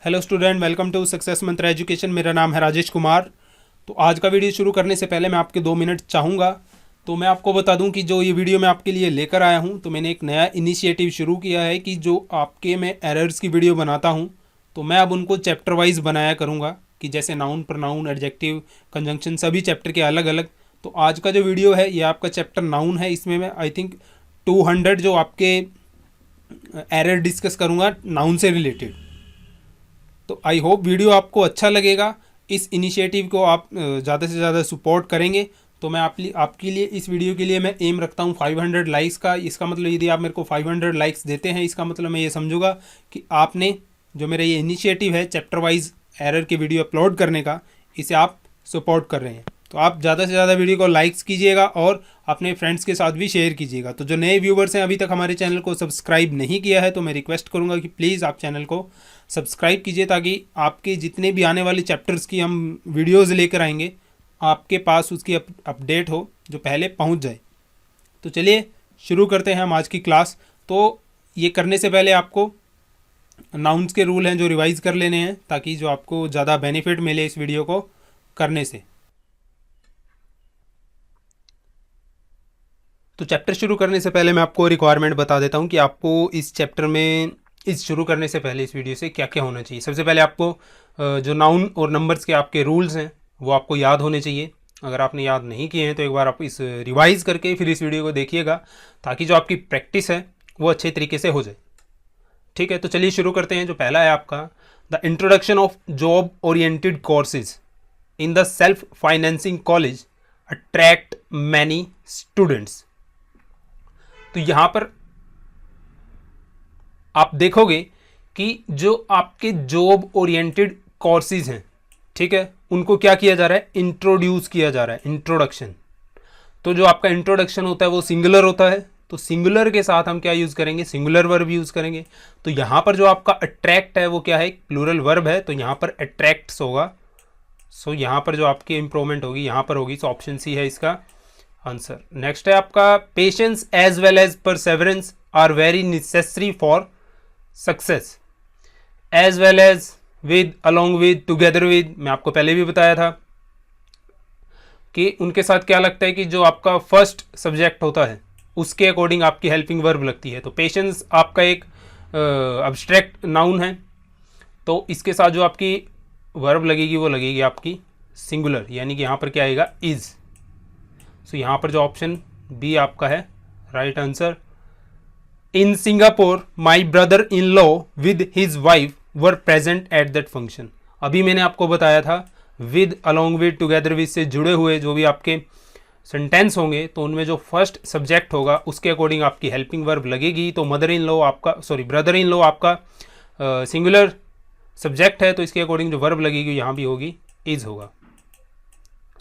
Hello student, welcome to Success Mantra Education. मेरा नाम है राजेश कुमार। तो आज का वीडियो शुरू करने से पहले मैं आपके 2 मिनट चाहूँगा। तो मैं आपको बता दूं कि जो ये वीडियो मैं आपके लिए लेकर आया हूं, तो मैंने एक नया इनिशिएटिव शुरू किया है कि जो आपके मैं एरर्स की वीडियो बनाता हूं, तो मैं अब उनको चैप्टर वाइज बनाया करूँगा कि जैसे नाउन, प्रोनाउन, एडजेक्टिव, कंजंक्शन, सभी चैप्टर के अलग अलग। तो आज का जो वीडियो है ये आपका चैप्टर नाउन है। इसमें मैं आई थिंक 200 जो आपके एरर डिस्कस करूँगा नाउन से रिलेटेड। तो आई होप वीडियो आपको अच्छा लगेगा। इस इनिशिएटिव को आप ज़्यादा से ज़्यादा सपोर्ट करेंगे। तो मैं आपके लिए इस वीडियो के लिए मैं एम रखता हूँ 500 लाइक्स का। इसका मतलब यदि आप मेरे को 500 लाइक्स देते हैं, इसका मतलब मैं ये समझूंगा कि आपने जो मेरा ये इनिशिएटिव है चैप्टर वाइज एरर के वीडियो अपलोड करने का, इसे आप सपोर्ट कर रहे हैं। तो आप ज़्यादा से ज़्यादा वीडियो को लाइक्स कीजिएगा और अपने फ्रेंड्स के साथ भी शेयर कीजिएगा। तो जो नए व्यूवर्स हैं, अभी तक हमारे चैनल को सब्सक्राइब नहीं किया है, तो मैं रिक्वेस्ट करूंगा कि प्लीज़ आप चैनल को सब्सक्राइब कीजिए, ताकि आपके जितने भी आने वाले चैप्टर्स की हम वीडियोज़ लेकर आएंगे आपके पास उसकी अपडेट हो, जो पहले पहुंच जाए। तो चलिए शुरू करते हैं हम आज की क्लास। तो ये करने से पहले आपको नाउन्स के रूल हैं जो रिवाइज़ कर लेने हैं, ताकि जो आपको ज़्यादा बेनिफिट मिले इस वीडियो को करने से। तो चैप्टर शुरू करने से पहले मैं आपको रिक्वायरमेंट बता देता हूँ कि आपको इस चैप्टर में इस शुरू करने से पहले इस वीडियो से क्या क्या होना चाहिए। सबसे पहले आपको जो नाउन और नंबर्स के आपके रूल्स हैं वो आपको याद होने चाहिए। अगर आपने याद नहीं किए हैं तो एक बार आप इस रिवाइज़ करके फिर इस वीडियो को देखिएगा, ताकि जो आपकी प्रैक्टिस है वो अच्छे तरीके से हो जाए। ठीक है, तो चलिए शुरू करते हैं। जो पहला है आपका the introduction of job oriented courses in the self financing college attract many students. तो यहाँ पर आप देखोगे कि जो आपके जॉब ओरिएंटेड कोर्सेज हैं, ठीक है, उनको क्या किया जा रहा है, इंट्रोड्यूस किया जा रहा है, इंट्रोडक्शन। तो जो आपका इंट्रोडक्शन होता है वो सिंगुलर होता है। तो सिंगुलर के साथ हम क्या यूज़ करेंगे, सिंगुलर वर्ब यूज़ करेंगे। तो यहाँ पर जो आपका अट्रैक्ट है वो क्या है, प्लूरल वर्ब है, तो यहाँ पर अट्रैक्ट्स होगा। सो यहाँ पर जो आपकी इंप्रूवमेंट होगी यहाँ पर होगी। सो ऑप्शन सी है इसका आंसर। नेक्स्ट है आपका patience as well as perseverance are very necessary for success. As well as, with, along with, together with, मैं आपको पहले भी बताया था कि उनके साथ क्या लगता है कि जो आपका फर्स्ट सब्जेक्ट होता है उसके अकॉर्डिंग आपकी हेल्पिंग वर्ब लगती है। तो पेशेंस आपका एक अब्स्ट्रैक्ट नाउन है, तो इसके साथ जो आपकी वर्ब लगेगी वो लगेगी आपकी सिंगुलर, यानी कि यहाँ पर क्या आएगा, इज। सो यहाँ पर जो ऑप्शन बी आपका है right answer. In Singapore my brother in law with his wife were present at that function. अभी मैंने आपको बताया था with, along with, together with से जुड़े हुए जो भी आपके सेंटेंस होंगे, तो उनमें जो फर्स्ट सब्जेक्ट होगा उसके अकॉर्डिंग आपकी हेल्पिंग वर्ब लगेगी। तो मदर इन लॉ आपका, सॉरी, ब्रदर इन लॉ आपका सिंगुलर सब्जेक्ट है, तो इसके अकॉर्डिंग जो वर्ब लगेगी यहाँ भी होगी इज होगा,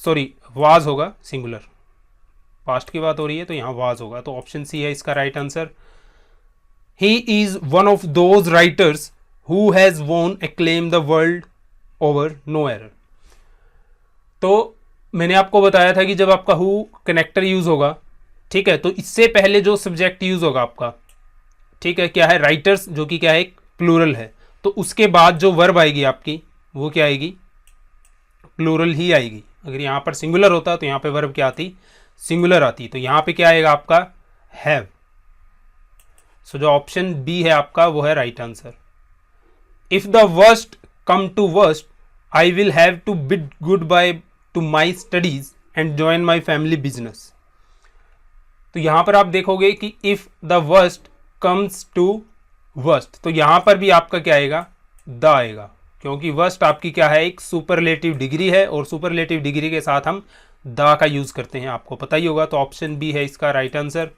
सॉरी वाज होगा, सिंगुलर, पास्ट की बात हो रही है तो यहाँ वाज होगा। तो ऑप्शन सी है इसका right answer. He is one of those writers who has won acclaim the world over, no error. तो मैंने आपको बताया था कि जब आपका हु कनेक्टर यूज होगा, ठीक है, तो इससे पहले जो सब्जेक्ट यूज होगा आपका, ठीक है, क्या है, राइटर्स, जो कि क्या है, एक प्लूरल है। तो उसके बाद जो वर्ब आएगी आपकी वो क्या आएगी, प्लूरल ही आएगी। अगर यहाँ पर सिंगुलर होता तो यहाँ पे वर्ब क्या आती, सिंगुलर आती। तो यहाँ पे क्या आएगा आपका, हैव। सो जो ऑप्शन बी है आपका वो है right answer. If the worst come to worst I will have to bid goodbye to my studies and join my family business. तो यहां पर आप देखोगे कि if the worst comes to worst, तो यहां पर भी आपका क्या आएगा, द आएगा, क्योंकि वर्स्ट आपकी क्या है, एक सुपरलेटिव डिग्री है, और सुपरलेटिव डिग्री के साथ हम द का यूज करते हैं, आपको पता ही होगा। तो ऑप्शन बी है इसका right answer.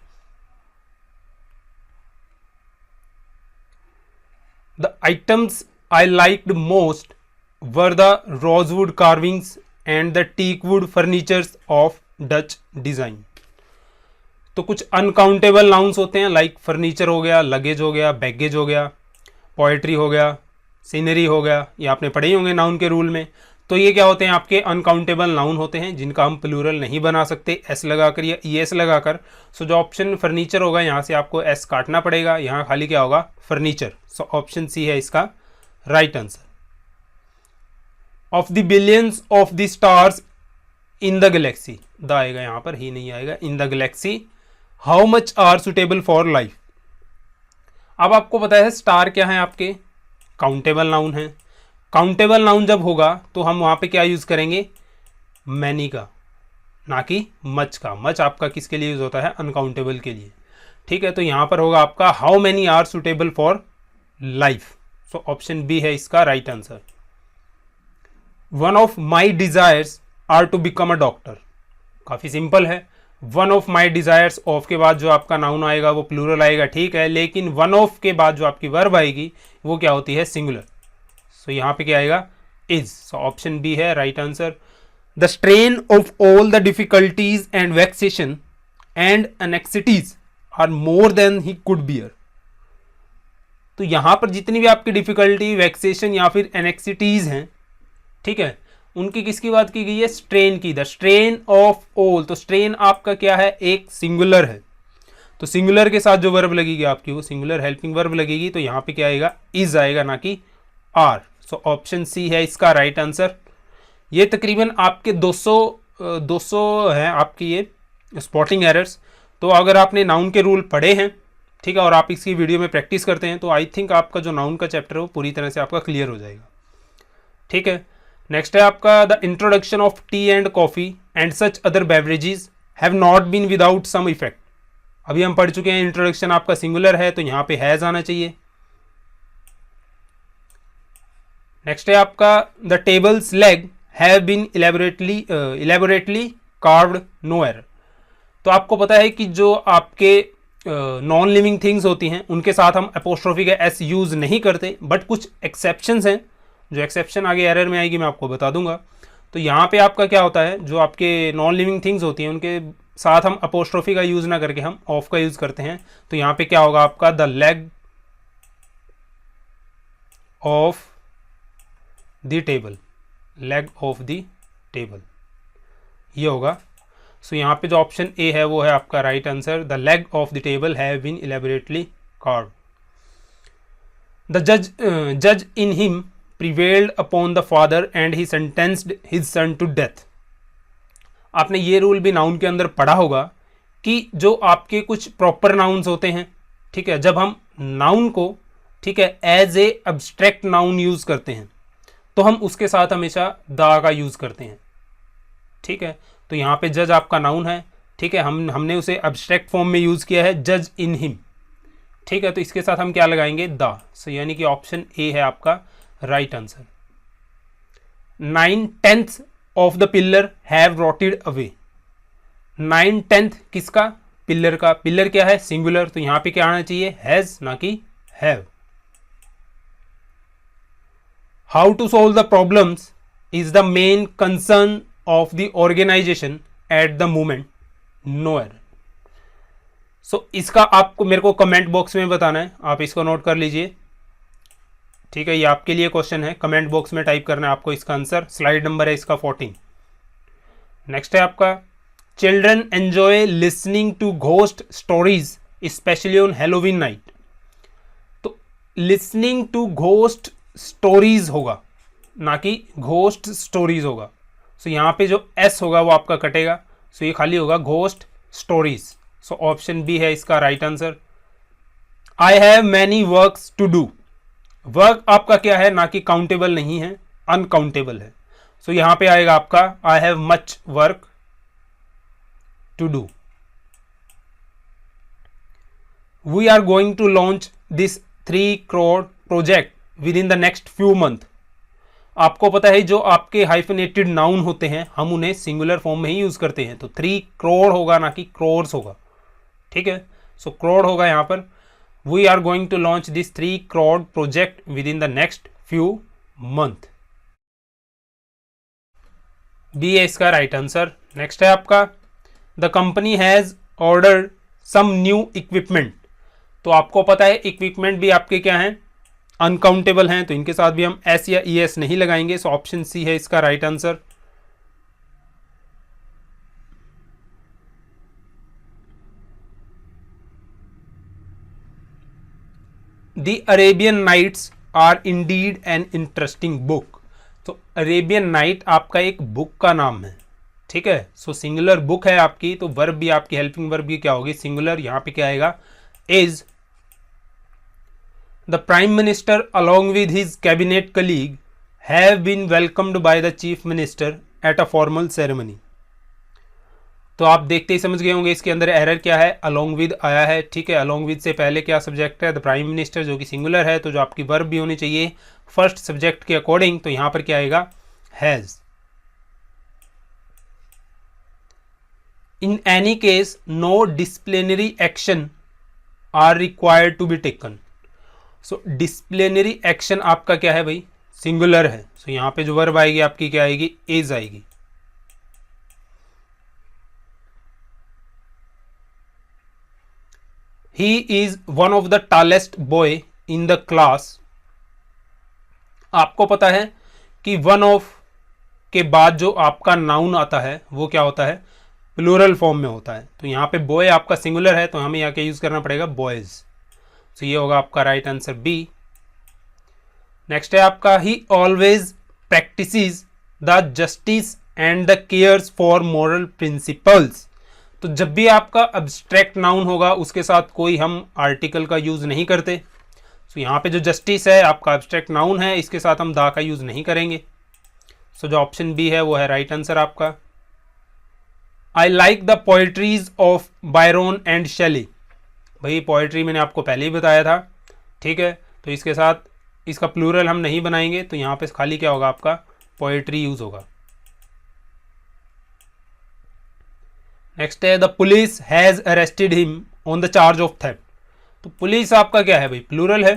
The items I liked most were the rosewood carvings and the teakwood furnitures of Dutch design. तो कुछ अनकाउंटेबल नाउन्स होते हैं, लाइक फर्नीचर हो गया, लगेज हो गया, बैगेज हो गया, पोएट्री हो गया, सीनरी हो गया, ये आपने पढ़े ही होंगे नाउन के रूल में। तो ये क्या होते हैं, आपके अनकाउंटेबल नाउन होते हैं जिनका हम प्लूरल नहीं बना सकते एस लगाकर या ई एस लगाकर। सो जो ऑप्शन फर्नीचर होगा यहाँ से आपको एस काटना पड़ेगा, यहाँ खाली क्या होगा, फर्नीचर। सो ऑप्शन सी है इसका right answer. Of the billions of the stars in the galaxy, the आएगा यहाँ पर, ही नहीं आएगा, in the galaxy, how much are suitable for life. अब आपको पता है स्टार क्या है आपके, काउंटेबल नाउन है। काउंटेबल नाउन जब होगा तो हम वहां पे क्या यूज करेंगे, मैनी का, ना कि मच का। मच आपका किसके लिए यूज होता है, अनकाउंटेबल के लिए। ठीक है, तो यहां पर होगा आपका how many are suitable for life. So option B है इसका right answer. One of my desires are to become a doctor, काफी सिंपल है। One of my desires, of के बाद जो आपका नाउन आएगा वो प्लूरल आएगा, ठीक है, लेकिन वन ऑफ के बाद जो आपकी वर्ब आएगी वो क्या होती है, सिंगुलर। सो यहां पे क्या आएगा, इज। सो ऑप्शन बी है right answer. The strain of all the difficulties and vexation and anxieties are more than he could bear. तो यहां पर जितनी भी आपकी डिफिकल्टी, वैक्सेशन या फिर एनेक्सिटीज हैं, ठीक है, उनकी किसकी बात की गई है, स्ट्रेन की। द स्ट्रेन ऑफ ऑल, तो स्ट्रेन आपका क्या है, एक सिंगुलर है, तो सिंगुलर के साथ जो वर्ब लगेगी आपकी वो सिंगुलर हेल्पिंग वर्ब लगेगी, तो यहां पे क्या आएगा, इज आएगा, ना कि आर। सो ऑप्शन सी है इसका राइट आंसर। ये तकरीबन आपके 200 हैं आपकी ये स्पॉटिंग एरर्स। तो अगर आपने नाउन के रूल पढ़े हैं, ठीक है, और आप इसकी वीडियो में प्रैक्टिस करते हैं, तो आई थिंक आपका जो नाउन का चैप्टर है वो पूरी तरह से आपका क्लियर हो जाएगा। ठीक है, नेक्स्ट है आपका the introduction of tea and coffee and such other beverages have not been without some effect. अभी हम पढ़ चुके हैं इंट्रोडक्शन आपका सिंगुलर है, तो यहां पे हैज आना चाहिए। नेक्स्ट है आपका the tables leg have been elaborately carved, no error. तो आपको पता है कि जो आपके नॉन लिविंग थिंग्स होती हैं उनके साथ हम अपोस्ट्रोफी का एस यूज नहीं करते, बट कुछ एक्सेप्शंस हैं, जो एक्सेप्शन आगे एरर में आएगी मैं आपको बता दूंगा। तो यहाँ पे आपका क्या होता है, जो आपके नॉन लिविंग थिंग्स होती हैं उनके साथ हम अपोस्ट्रोफी का यूज ना करके हम ऑफ का यूज करते हैं। तो यहाँ पे क्या होगा आपका, the leg of the table, leg of the table, ये होगा। सो यहाँ पे जो ऑप्शन ए है वो है आपका right answer. The leg of the table have been elaborately carved. The जज in him prevailed upon the father and he sentenced his son to death। आपने ये रूल भी नाउन के अंदर पढ़ा होगा कि जो आपके कुछ प्रॉपर नाउन्स होते हैं, ठीक है, जब हम नाउन को, ठीक है, as a abstract noun use करते हैं तो हम उसके साथ हमेशा द का यूज करते हैं। ठीक है, तो यहाँ पे जज आपका नाउन है, ठीक है, हमने उसे अब्स्ट्रैक्ट फॉर्म में यूज किया है, जज इन हिम। ठीक है, तो इसके साथ हम क्या लगाएंगे, द। सो यानी कि ऑप्शन ए है आपका right answer. 9/10 of the pillar have rotted away. 9/10 किसका, पिलर का। पिलर क्या है, सिंगुलर, तो यहां पे क्या आना चाहिए, हैज, ना कि have. How to solve the problems is the main concern of the organisation at the moment, no error. So इसका आपको मेरे को कमेंट बॉक्स में बताना है, आप इसको नोट कर लीजिए। ठीक है, ये आपके लिए क्वेश्चन है, कमेंट बॉक्स में टाइप करना है आपको इसका आंसर। स्लाइड नंबर है इसका 14। नेक्स्ट है आपका children enjoy listening to ghost stories specially on Halloween night. तो लिसनिंग टू घोस्ट स्टोरीज होगा, ना कि घोस्ट स्टोरीज होगा। सो यहाँ पे जो एस होगा वो आपका कटेगा, सो ये खाली होगा ghost stories. So option B है इसका right answer. I have many works to do. Work आपका क्या है, ना कि काउंटेबल नहीं है, अनकाउंटेबल है। सो यहां पे आएगा आपका I have much work to do. We are going to launch this 3 crore project within the next few month. आपको पता है जो आपके हाइफिनेटेड नाउन होते हैं हम उन्हें सिंगुलर फॉर्म में ही यूज करते हैं, तो 3 crore होगा, ना कि क्रोर्स होगा। ठीक है, सो क्रोड़ होगा यहां पर। We are going to launch this 3 crore project within the next few month। B है इसका राइट आंसर। नेक्स्ट है आपका the company has ordered some new equipment. तो आपको पता है इक्विपमेंट भी आपके क्या हैं, अनकाउंटेबल हैं, तो इनके साथ भी हम एस या ई एस नहीं लगाएंगे। सो ऑप्शन सी है इसका right answer. The Arabian Nights are indeed an interesting book. तो अरेबियन नाइट आपका एक बुक का नाम है, ठीक है। सो सिंगुलर बुक है आपकी, तो वर्ब भी आपकी हेल्पिंग वर्ब भी क्या होगी, सिंगुलर। यहाँ पे क्या आएगा, is the prime minister along with his cabinet colleague have been welcomed by the chief minister at a formal ceremony. तो आप देखते ही समझ गए होंगे इसके अंदर एरर क्या है, अलोंग विद आया है, ठीक है। अलोंग विद से पहले क्या सब्जेक्ट है, द प्राइम मिनिस्टर, जो कि सिंगुलर है, तो जो आपकी वर्ब भी होनी चाहिए फर्स्ट सब्जेक्ट के अकॉर्डिंग, तो यहां पर क्या आएगा, has. In any case no disciplinary action are required to be taken. So disciplinary action आपका क्या है भाई, सिंगुलर है। सो यहां पे जो वर्ब आएगी आपकी क्या आएगी, इज आएगी। He is one of the tallest boy in the class। आपको पता है कि वन ऑफ के बाद जो आपका नाउन आता है वो क्या होता है, प्लूरल फॉर्म में होता है। तो यहाँ पे बॉय आपका सिंगुलर है, तो हमें यहाँ के यूज करना पड़ेगा बॉयज। तो ये होगा आपका राइट आंसर बी। नेक्स्ट है आपका, ही always practices the justice and the cares for moral principles. तो जब भी आपका अब्स्ट्रैक्ट नाउन होगा उसके साथ कोई हम आर्टिकल का यूज नहीं करते। सो यहाँ पे जो जस्टिस है आपका अब्स्ट्रैक्ट नाउन है, इसके साथ हम दा का यूज नहीं करेंगे। सो जो ऑप्शन बी है वो है राइट आंसर आपका। I like the poetries of Byron and Shelley. भाई पोएट्री मैंने आपको पहले ही बताया था, ठीक है। तो इसके साथ इसका प्लूरल हम नहीं बनाएंगे, तो यहाँ पे खाली क्या होगा आपका, पोएट्री यूज होगा। नेक्स्ट है, the police has arrested him on the charge of theft. तो पुलिस आपका क्या है भाई, प्लूरल है,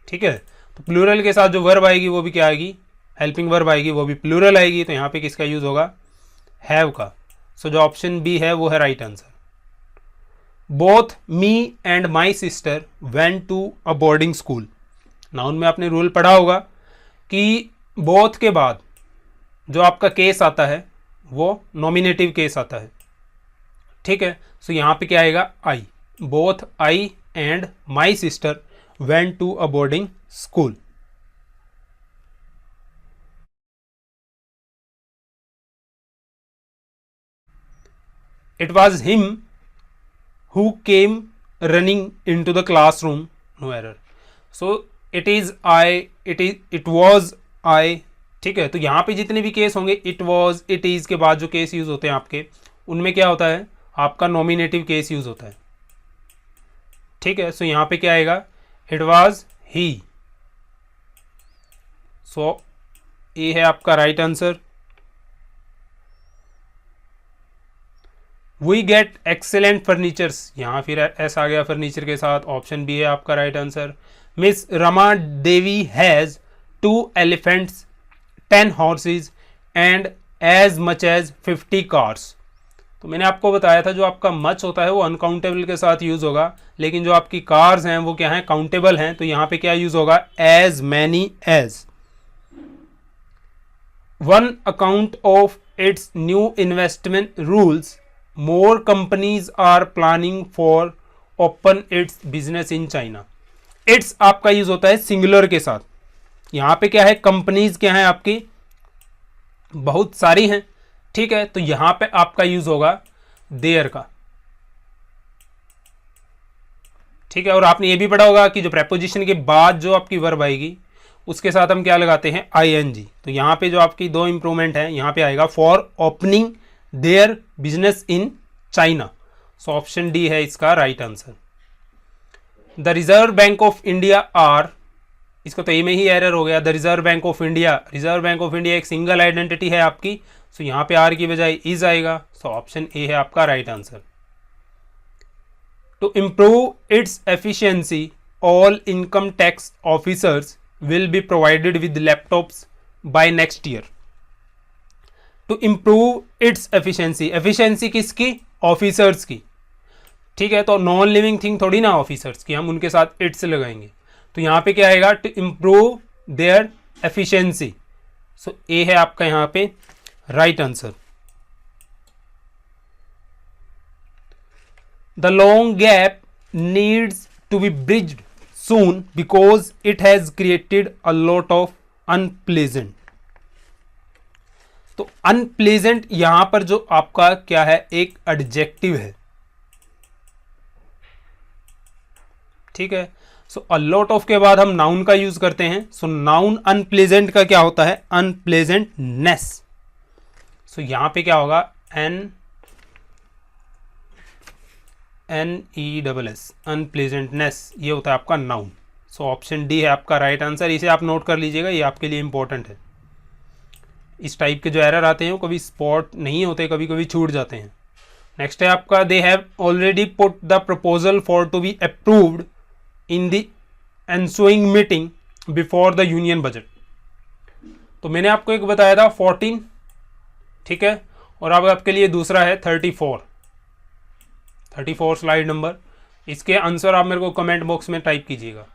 ठीक है। तो प्लूरल के साथ जो वर्ब आएगी वो भी क्या आएगी, हेल्पिंग वर्ब आएगी, वो भी प्लूरल आएगी। तो यहाँ पे किसका यूज होगा, हैव का। सो जो ऑप्शन बी है वो है right answer. Both me and my sister went to a boarding school. Noun में आपने रूल पढ़ा होगा कि बोथ के बाद जो आपका केस आता है वो नॉमिनेटिव केस आता है, ठीक है। सो यहाँ पे क्या आएगा, I. Both I and my sister went to a boarding school. It was him who came running into the classroom, no error. So it is I, it was I, ठीक है। तो यहाँ पे जितने भी case होंगे, it was, it is के बाद जो केस यूज होते हैं आपके, उनमें क्या होता है, आपका नॉमिनेटिव केस यूज होता है, ठीक है। सो यहाँ पे क्या आएगा, इट वॉज ही। सो ये है आपका right answer. We get excellent furnitures, यहाँ फिर एस आ गया फर्नीचर के साथ, ऑप्शन बी है आपका right answer. Miss Rama Devi has 2 elephants 10 horses and as much as 50 cars. तो मैंने आपको बताया था जो आपका मच होता है वो अनकाउंटेबल के साथ यूज होगा, लेकिन जो आपकी कार्स हैं वो क्या हैं, काउंटेबल हैं। तो यहाँ पे क्या यूज होगा, as many as. On account of its new investment rules more companies are planning for open its business in China. Its आपका यूज होता है सिंगुलर के साथ। यहां पे क्या है, कंपनीज क्या है आपकी, बहुत सारी हैं, ठीक है। तो यहां पे आपका यूज होगा देयर का, ठीक है। और आपने ये भी पढ़ा होगा कि जो प्रेपोजिशन के बाद जो आपकी वर्ब आएगी उसके साथ हम क्या लगाते हैं, आईएनजी। तो यहाँ पे जो आपकी 2 इंप्रूवमेंट है, यहाँ पे आएगा for opening their business in China. So option D है इसका right answer. The reserve bank of India are, इसको तो ए में ही एरर हो गया, the reserve bank of India. Reserve bank of India एक सिंगल आइडेंटिटी है आपकी, सो यहाँ पे आर की बजाय इज आएगा। सो ऑप्शन ए है आपका right answer. To improve its efficiency all income tax officers will be provided with laptops by next year. To improve its efficiency, efficiency किसकी, ऑफिसर्स की, ठीक है। तो नॉन लिविंग थिंग थोड़ी ना ऑफिसर्स की, हम उनके साथ इट्स लगाएंगे। तो यहाँ पे क्या आएगा, to improve their efficiency. So A है आपका यहाँ पे right answer. The long gap needs to be bridged soon because it has created a lot of unpleasant. तो अनप्लेजेंट यहां पर जो आपका क्या है, एक एडजेक्टिव है, ठीक है। सो अ लॉट ऑफ के बाद हम नाउन का यूज करते हैं। सो नाउन अनप्लेजेंट का क्या होता है, अनप्लेजेंटनेस। सो यहां पे क्या होगा, NESS, अनप्लेजेंटनेस, ये होता है आपका नाउन। सो ऑप्शन डी है आपका राइट आंसर। इसे आप नोट कर लीजिएगा, ये आपके लिए इंपॉर्टेंट है। इस टाइप के जो एरर आते हैं वो कभी स्पॉट नहीं होते, कभी कभी छूट जाते हैं। नेक्स्ट है आपका, they have already put the proposal for to be approved in the ensuing meeting before the union budget. तो मैंने आपको एक बताया था 14, ठीक है, और अब आपके लिए दूसरा है 34 स्लाइड नंबर। इसके आंसर आप मेरे को कमेंट बॉक्स में टाइप कीजिएगा।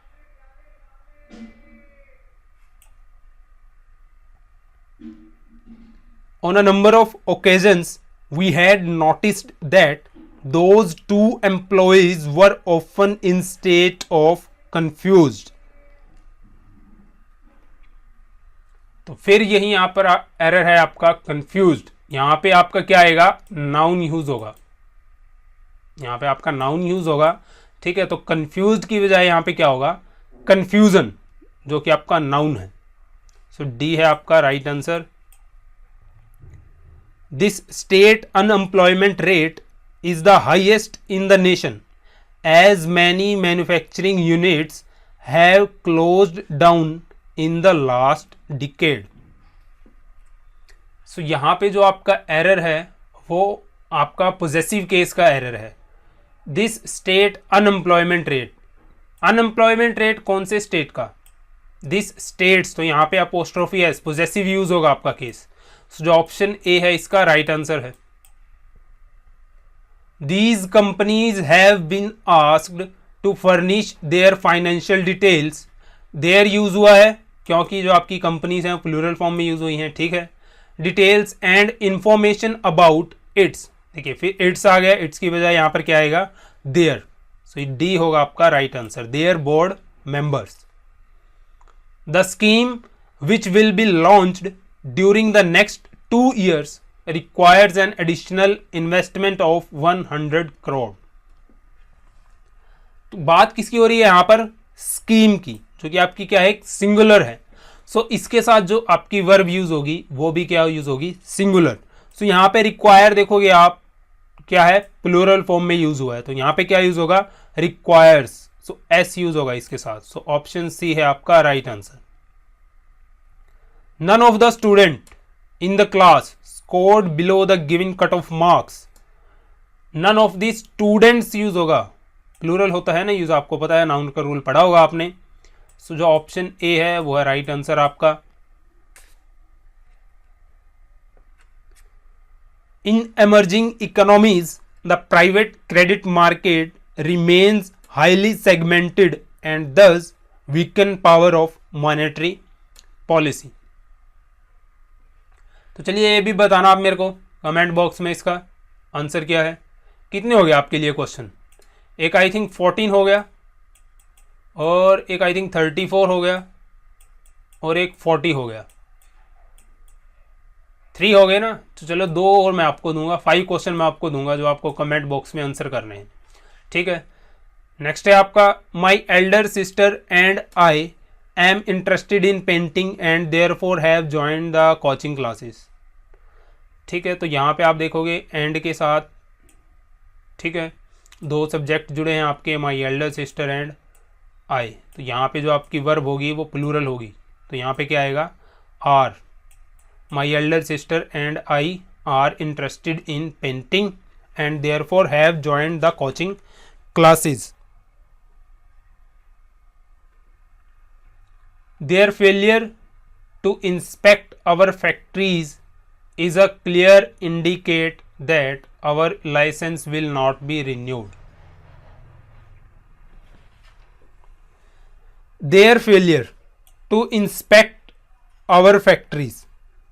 On a number of occasions, we had noticed that those two employees were often in state of confused. तो फिर यही यहां पर एरर है आपका confused। यहां पे आपका क्या आएगा, नाउन यूज होगा, यहां पे आपका नाउन यूज होगा, ठीक है। तो confused की बजाय यहां पे क्या होगा, confusion, जो कि आपका नाउन है। सो डी है आपका right answer. This state unemployment rate is the highest in the nation, as many manufacturing units have closed down in the last decade. So यहाँ पे जो आपका एरर है वो आपका पोजेसिव केस का एरर है। This state unemployment rate, unemployment rate कौन से स्टेट का, दिस स्टेट्स, तो यहाँ पे अपोस्ट्रोफी एस, पोजेसिव यूज होगा आपका केस। So, जो ऑप्शन ए है इसका राइट आंसर है। These companies have been asked to furnish their financial details. Their use हुआ है क्योंकि जो आपकी कंपनीज हैं प्लूरल फॉर्म में यूज हुई हैं, ठीक है। Details and information about it's, देखिए फिर इट्स आ गया, इट्स की बजाय यहां पर क्या आएगा, देयर। सो डी होगा आपका right answer, their board members. The scheme which will be launched during the next 2 years requires an additional investment of 100 crore. तो बात किसकी हो रही है यहां पर, स्कीम की, जो कि आपकी क्या है, सिंगुलर है। सो इसके साथ जो आपकी वर्ब यूज होगी वो भी क्या यूज होगी, सिंगुलर। सो यहां पे रिक्वायर देखोगे आप क्या है, प्लूरल फॉर्म में यूज हुआ है, तो यहां पे क्या यूज होगा, रिक्वायर्स। सो एस यूज होगा इसके साथ। सो ऑप्शन सी है आपका right answer. None of the student in the class scored below the given cut-off marks. None of the students use होगा, प्लूरल होता है ना यूज, आपको पता है, नाउन का रूल पढ़ा होगा आपने। सो जो ऑप्शन ए है वो है राइट आंसर आपका। In emerging economies, the private credit market remains highly segmented and thus weaken power of monetary policy. तो चलिए ये भी बताना आप मेरे को कमेंट बॉक्स में, इसका आंसर क्या है। कितने हो गए आपके लिए क्वेश्चन, एक आई थिंक 14 हो गया, और एक आई थिंक 34 हो गया, और एक 40 हो गया, 3 हो गए ना। तो चलो 2 और मैं आपको दूंगा, 5 क्वेश्चन मैं आपको दूंगा जो आपको कमेंट बॉक्स में आंसर करने हैं, ठीक है। नेक्स्ट है आपका, माई elder sister and I am interested in painting and therefore have joined the coaching classes, ठीक है। तो यहाँ पे आप देखोगे एंड के साथ, ठीक है, 2 सब्जेक्ट जुड़े हैं आपके, माई एल्डर सिस्टर एंड आई। तो यहाँ पे जो आपकी वर्ब होगी वो प्लूरल होगी, तो यहाँ पे क्या आएगा, are. My elder sister and I are interested in painting and therefore have joined the coaching classes. Their failure to inspect our factories is a clear indicate that our license will not be renewed. Their failure to inspect our factories,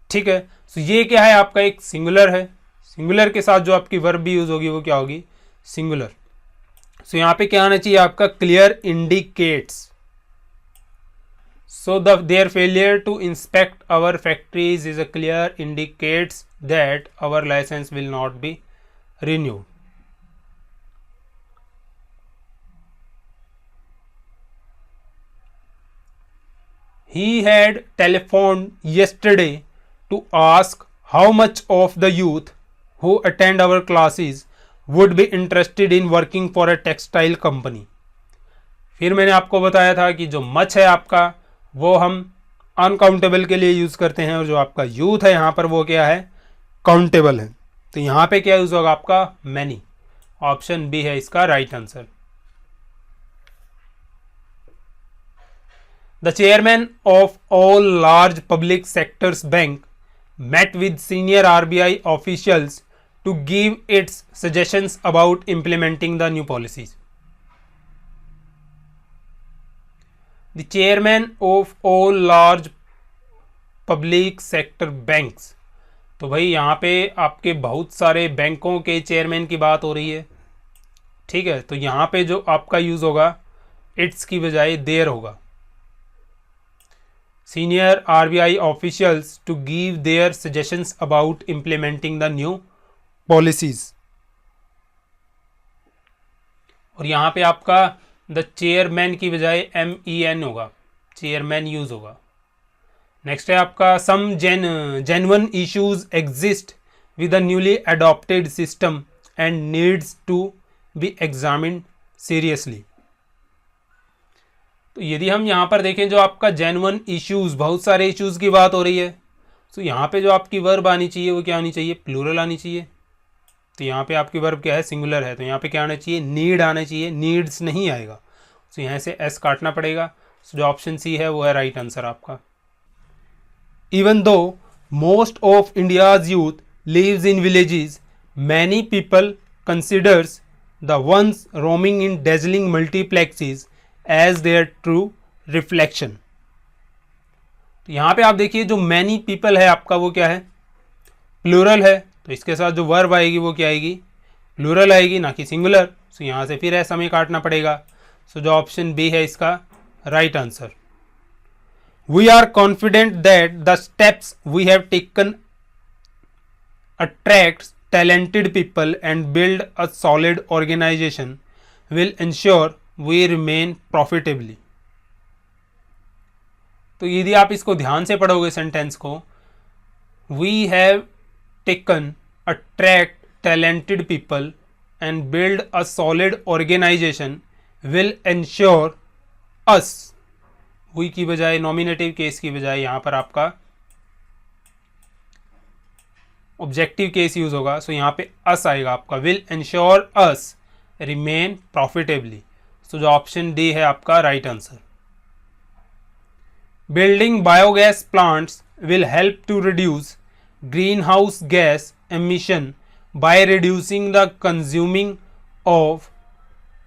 ठीक है। तो ये क्या है आपका, एक singular है, singular के साथ जो आपकी वर्ब भी यूज होगी वो क्या होगी, सिंगुलर। सो यहाँ पे क्या आना चाहिए आपका, clear indicates. So their failure to inspect our factories is a clear indicates that our license will not be renewed. He had telephoned yesterday to ask how much of the youth who attend our classes would be interested in working for a textile company. फिर मैंने आपको बताया था कि जो much है आपका वो हम अनकाउंटेबल के लिए यूज करते हैं और जो आपका यूथ है यहाँ पर वो क्या है, काउंटेबल है. तो यहाँ पे क्या यूज होगा आपका, मैनी. ऑप्शन बी है इसका right answer. The chairman of all large public sectors bank met with senior RBI officials to give its suggestions about implementing the new policies. The chairman of all large public sector banks. तो भाई यहाँ पे आपके बहुत सारे बैंकों के chairman की बात हो रही है, ठीक है. तो यहाँ पे जो आपका यूज होगा इट्स की बजाय देयर होगा. Senior RBI officials to give their suggestions about implementing the new policies. और यहाँ पे आपका द चेयरमैन की बजाय MEN होगा, चेयरमैन यूज होगा. नेक्स्ट है आपका सम genuine issues exist with the newly adopted system and needs to be examined seriously. तो यदि हम यहाँ पर देखें जो आपका जेन्युइन इश्यूज, बहुत सारे इश्यूज की बात हो रही है, तो यहाँ पे जो आपकी वर्ब आनी चाहिए वो क्या आनी चाहिए, प्लूरल आनी चाहिए. तो यहाँ पे आपकी वर्ब क्या है, सिंगुलर है. तो यहाँ पे क्या आना चाहिए, नीड आना चाहिए. नीड्स नहीं आएगा, तो यहाँ से एस काटना पड़ेगा. तो जो ऑप्शन सी है वो है राइट आंसर आपका. Even though most of India's youth lives in villages, many people considers the ones roaming in dazzling multiplexes as their true reflection. तो यहाँ पे आप देखिए जो मैनी पीपल है आपका वो क्या है, प्लूरल है. तो इसके साथ जो वर्ब आएगी वो क्या आएगी, प्लूरल आएगी, ना कि सिंगुलर. सो यहाँ से फिर ऐसा हमें काटना पड़ेगा. सो जो ऑप्शन बी है इसका right answer. We are confident that the steps we have taken attract talented people and build a solid organization will ensure we remain profitably. तो यदि आप इसको ध्यान से पढ़ोगे सेंटेंस को, we have taken attract talented people and build a solid organization will ensure us, we की बजाय नॉमिनेटिव केस की बजाय यहां पर आपका ऑब्जेक्टिव केस यूज होगा. सो यहाँ पे अस आएगा आपका, will ensure us remain profitably. So जो ऑप्शन डी है आपका right answer. Building biogas plants will help to reduce greenhouse gas emission by reducing the consuming of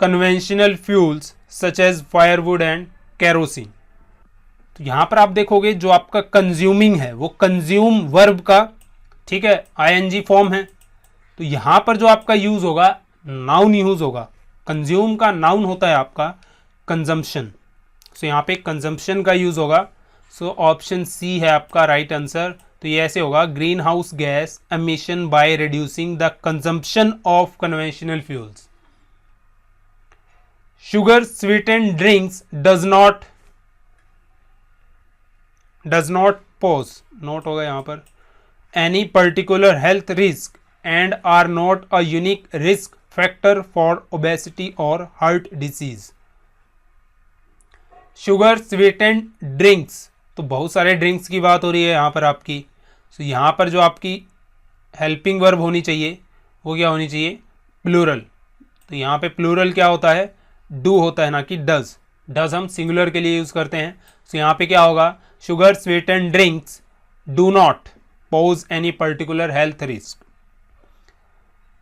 conventional fuels such as firewood and kerosene. तो यहाँ पर आप देखोगे जो आपका कंज्यूमिंग है वो कंज्यूम वर्ब का, ठीक है, ING फॉर्म है. तो यहां पर जो आपका यूज होगा नाउन यूज होगा. कंज्यूम का नाउन होता है आपका कंजम्पशन. सो यहाँ पे कंजम्पशन का यूज होगा. सो ऑप्शन सी है आपका राइट आंसर. तो ये ऐसे होगा, green house gas emission by reducing the consumption of conventional fuels. Sugar sweetened drinks does not pose, note होगा यहाँ पर, any particular health risk and are not a unique risk factor for obesity or heart disease. Sugar sweetened drinks, तो बहुत सारे drinks की बात हो रही है यहाँ पर आपकी. सो यहाँ पर जो आपकी हेल्पिंग वर्ब होनी चाहिए वो क्या होनी चाहिए, प्लूरल. तो यहाँ पे प्लूरल क्या होता है, डू होता है, ना कि डज. डज हम सिंगुलर के लिए यूज करते हैं. सो यहाँ पे क्या होगा, sugar sweetened drinks do not pose any particular health risk.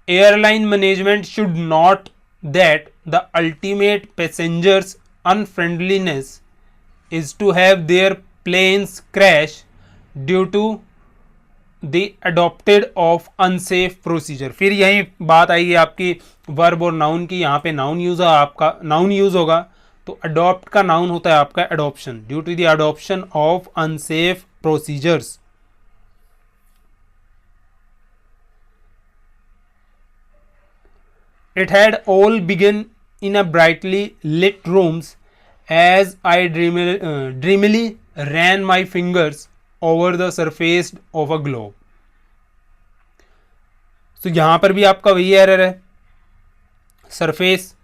Airline management should note that the ultimate passengers' unfriendliness is to have their planes crash due to the adopted of unsafe procedure. फिर यही बात आएगी आपकी verb और noun की. यहाँ पे noun use आपका नाउन यूज होगा. तो अडॉप्ट का नाउन होता है आपका adoption, due to the adoption of unsafe procedures. It had all begun in a brightly lit rooms as I dreamily ran my fingers over the surface of a globe. तो यहां पर भी आपका वही एरर है, सरफेस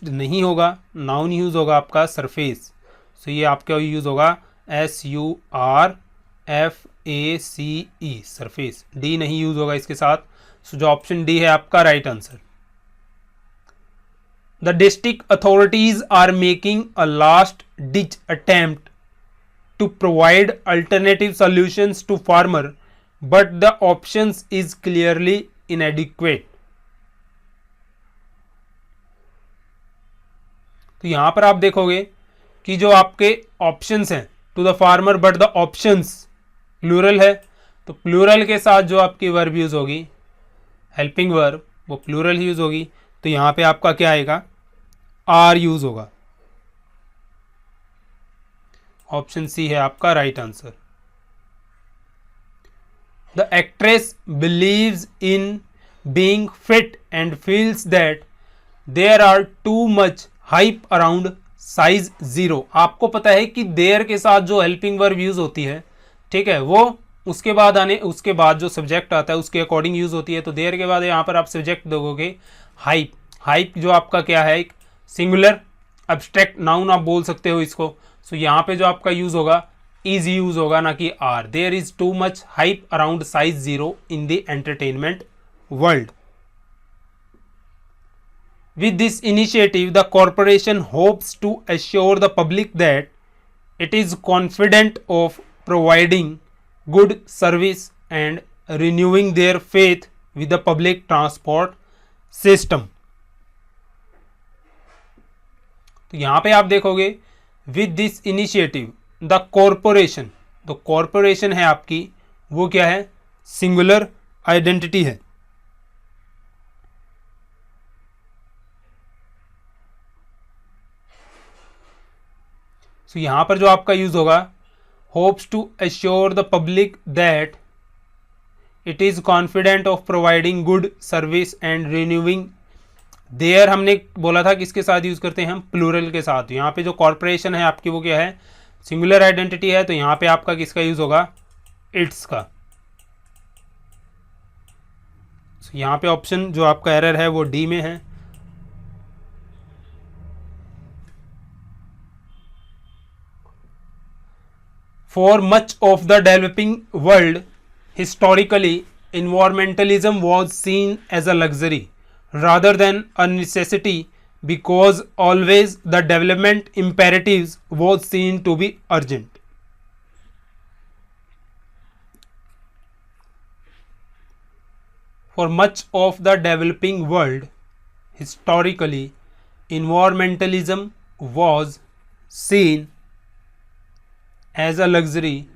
नहीं होगा, noun use होगा आपका सरफेस। सो ये आपका यूज होगा SURFACE, सरफेस। डी नहीं यूज होगा इसके साथ। सो जो ऑप्शन डी है आपका right answer. The district authorities are making a last ditch attempt to provide alternative solutions to farmer but the options is clearly inadequate. तो यहां पर आप देखोगे कि जो आपके ऑप्शंस हैं to the farmer but the options plural है, तो प्लूरल के साथ जो आपकी वर्ब यूज होगी, हेल्पिंग वर्ब, वो प्लूरल यूज होगी। तो यहां पे आपका क्या आएगा, आर यूज होगा। ऑप्शन सी है आपका right answer. The actress believes in being fit and feels that there are too much hype around size 0। आपको पता है कि देयर के साथ जो हेल्पिंग वर्ब यूज होती है, ठीक है, वो उसके बाद जो सब्जेक्ट आता है उसके अकॉर्डिंग यूज होती है। तो देयर के बाद यहाँ पर आप सब्जेक्ट दोगे हाइप। हाइप जो आपका क्या है, एक सिंगुलर एब्स्ट्रैक्ट नाउन आप बोल सकते हो इसको। सो यहाँ पे जो आपका यूज होगा इज यूज होगा, ना कि are. There is too much hype around size 0 in the entertainment world. With this initiative, the corporation hopes to assure the public that it is confident of providing good service and renewing their faith with the public transport system. तो यहाँ पे आप देखोगे with this initiative, the corporation, तो corporation है आपकी, वो क्या है, सिंगुलर आइडेंटिटी है। तो यहां पर जो आपका यूज होगा, hopes to assure the public that it is confident of providing good service and renewing. There हमने बोला था किसके साथ यूज करते हैं हम, प्लूरल के साथ। यहाँ पे जो कॉर्पोरेशन है आपकी वो क्या है, सिंगुलर आइडेंटिटी है। तो यहाँ पे आपका किसका यूज होगा, इट्स का। यहाँ पे ऑप्शन जो आपका एरर है वो डी में है। For much of the developing world, historically, environmentalism was seen as a luxury rather than a necessity because always the development imperatives was seen to be urgent. For much of the developing world, historically, environmentalism was seen as a luxury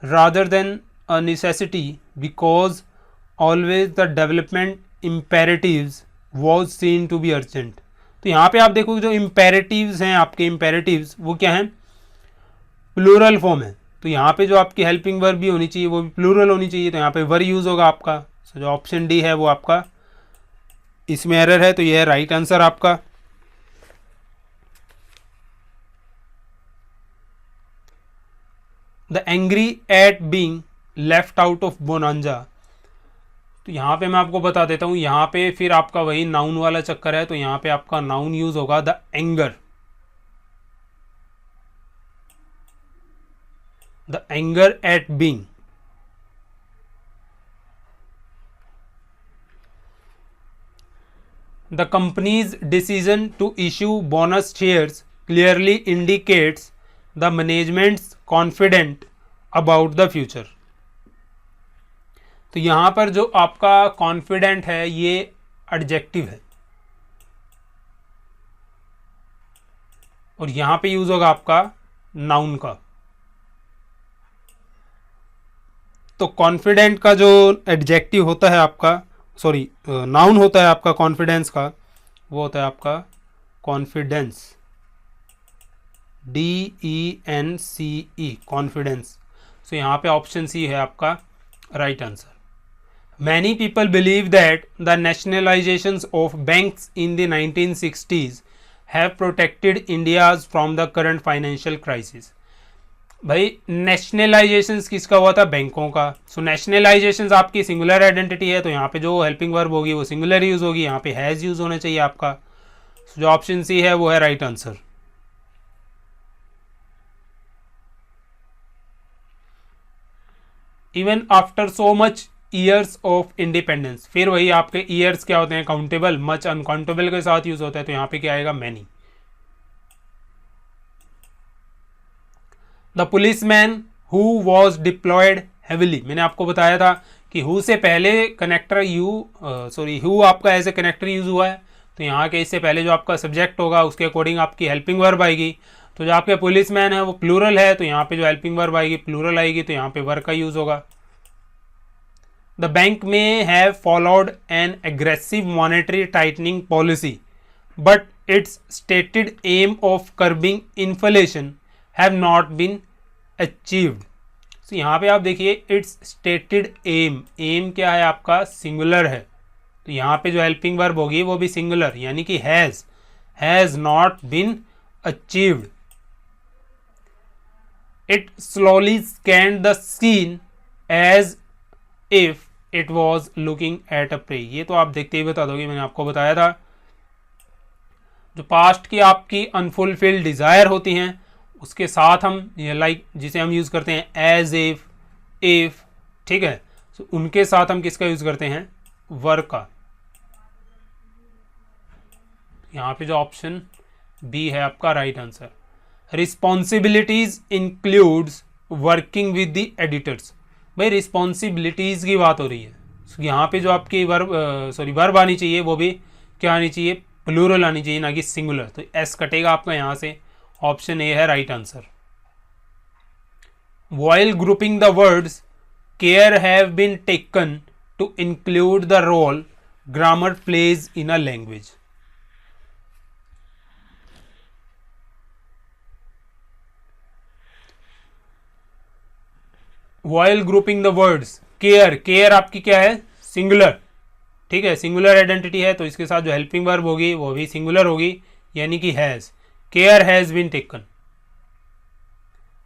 rather than a necessity because always the development imperatives was seen to be urgent. तो यहाँ पे आप देखोगे जो imperatives हैं आपके, imperatives वो क्या हैं, प्लूरल फॉर्म है। तो यहाँ पे जो आपकी हेल्पिंग वर्ब भी होनी चाहिए वो भी प्लूरल होनी चाहिए। तो यहाँ पे वर यूज होगा आपका। सो जो ऑप्शन डी है वो आपका इसमें एरर है, तो ये है राइट आंसर आपका। The angry at being left out of bonanza. तो यहाँ पे मैं आपको बता देता हूँ, यहाँ पे फिर आपका वही नाउन वाला चक्कर है। तो यहाँ पे आपका नाउन यूज होगा the anger. The anger at being. The company's decision to issue bonus shares clearly indicates the management's confident about the future. तो यहां पर जो आपका कॉन्फिडेंट है ये एडजेक्टिव है और यहां पे यूज होगा आपका नाउन का। तो कॉन्फिडेंट का जो एडजेक्टिव होता है आपका, सॉरी नाउन होता है आपका कॉन्फिडेंस का, वो होता है आपका कॉन्फिडेंस, DENCE, कॉन्फिडेंस। सो यहाँ पे ऑप्शन सी है आपका right answer. Many people believe that the nationalisations of banks in the 1960s have protected India's from the current financial crisis. भाई नेशनलाइजेशंस किसका हुआ था? बैंकों का। सो नेशनलाइजेशंस आपकी सिंगुलर आइडेंटिटी है, तो यहाँ पे जो हेल्पिंग वर्ब होगी वो सिंगुलर यूज होगी, यहाँ पे हैज यूज होना चाहिए आपका। so, जो ऑप्शन सी है वो है right answer. Even after so much years of independence, फिर वही आपके ईयर्स क्या होते हैं? काउंटेबल, मच अनकाउंटेबल के साथ यूज होता है, तो यहाँ पे क्या आएगा? Many. The policeman who was deployed heavily, मैंने आपको बताया था कि हु से पहले कनेक्टर हु आपका एज ए कनेक्टर यूज हुआ है, तो यहाँ के इससे पहले जो आपका सब्जेक्ट होगा उसके अकॉर्डिंग आपकी हेल्पिंग वर्ब आएगी। तो जो आपके पुलिसमैन है वो प्लूरल है, तो यहाँ पे जो हेल्पिंग वर्ब आएगी प्लूरल आएगी, तो यहाँ पे वर्ब का यूज होगा। द बैंक में have followed an aggressive monetary tightening policy but its stated aim of curbing inflation have not been achieved. So यहाँ पे आप देखिए इट्स स्टेटेड एम, एम क्या है आपका? सिंगुलर है, तो यहाँ पे जो हेल्पिंग वर्ब होगी वो भी सिंगुलर, यानी कि has not been achieved. It slowly scanned the scene as if it was looking at a prey. ये तो आप देखते ही बता दोगे, मैंने आपको बताया था जो पास्ट की आपकी अनफुलफिल्ड डिजायर होती हैं उसके साथ हम लाइक जिसे हम यूज करते हैं एज इफ, ठीक है, तो उनके साथ हम किसका यूज करते हैं? वर्ब का। यहाँ पे जो ऑप्शन बी है आपका right answer. Responsibilities includes working with the editors. भाई रिस्पॉन्सिबिलिटीज की बात हो रही है, तो यहाँ पे जो आपकी वर्ब आनी चाहिए वो भी क्या आनी चाहिए? प्लूरल आनी चाहिए, ना कि सिंगुलर। तो एस कटेगा आपका यहाँ से, ऑप्शन ए है right answer. While grouping the words care have been taken to include the role grammar plays in a language. While grouping the words, care आपकी क्या है? सिंगुलर, ठीक है, सिंगुलर आइडेंटिटी है, तो इसके साथ जो हेल्पिंग वर्ब होगी वो भी सिंगुलर होगी, यानी कि has. Care has been taken.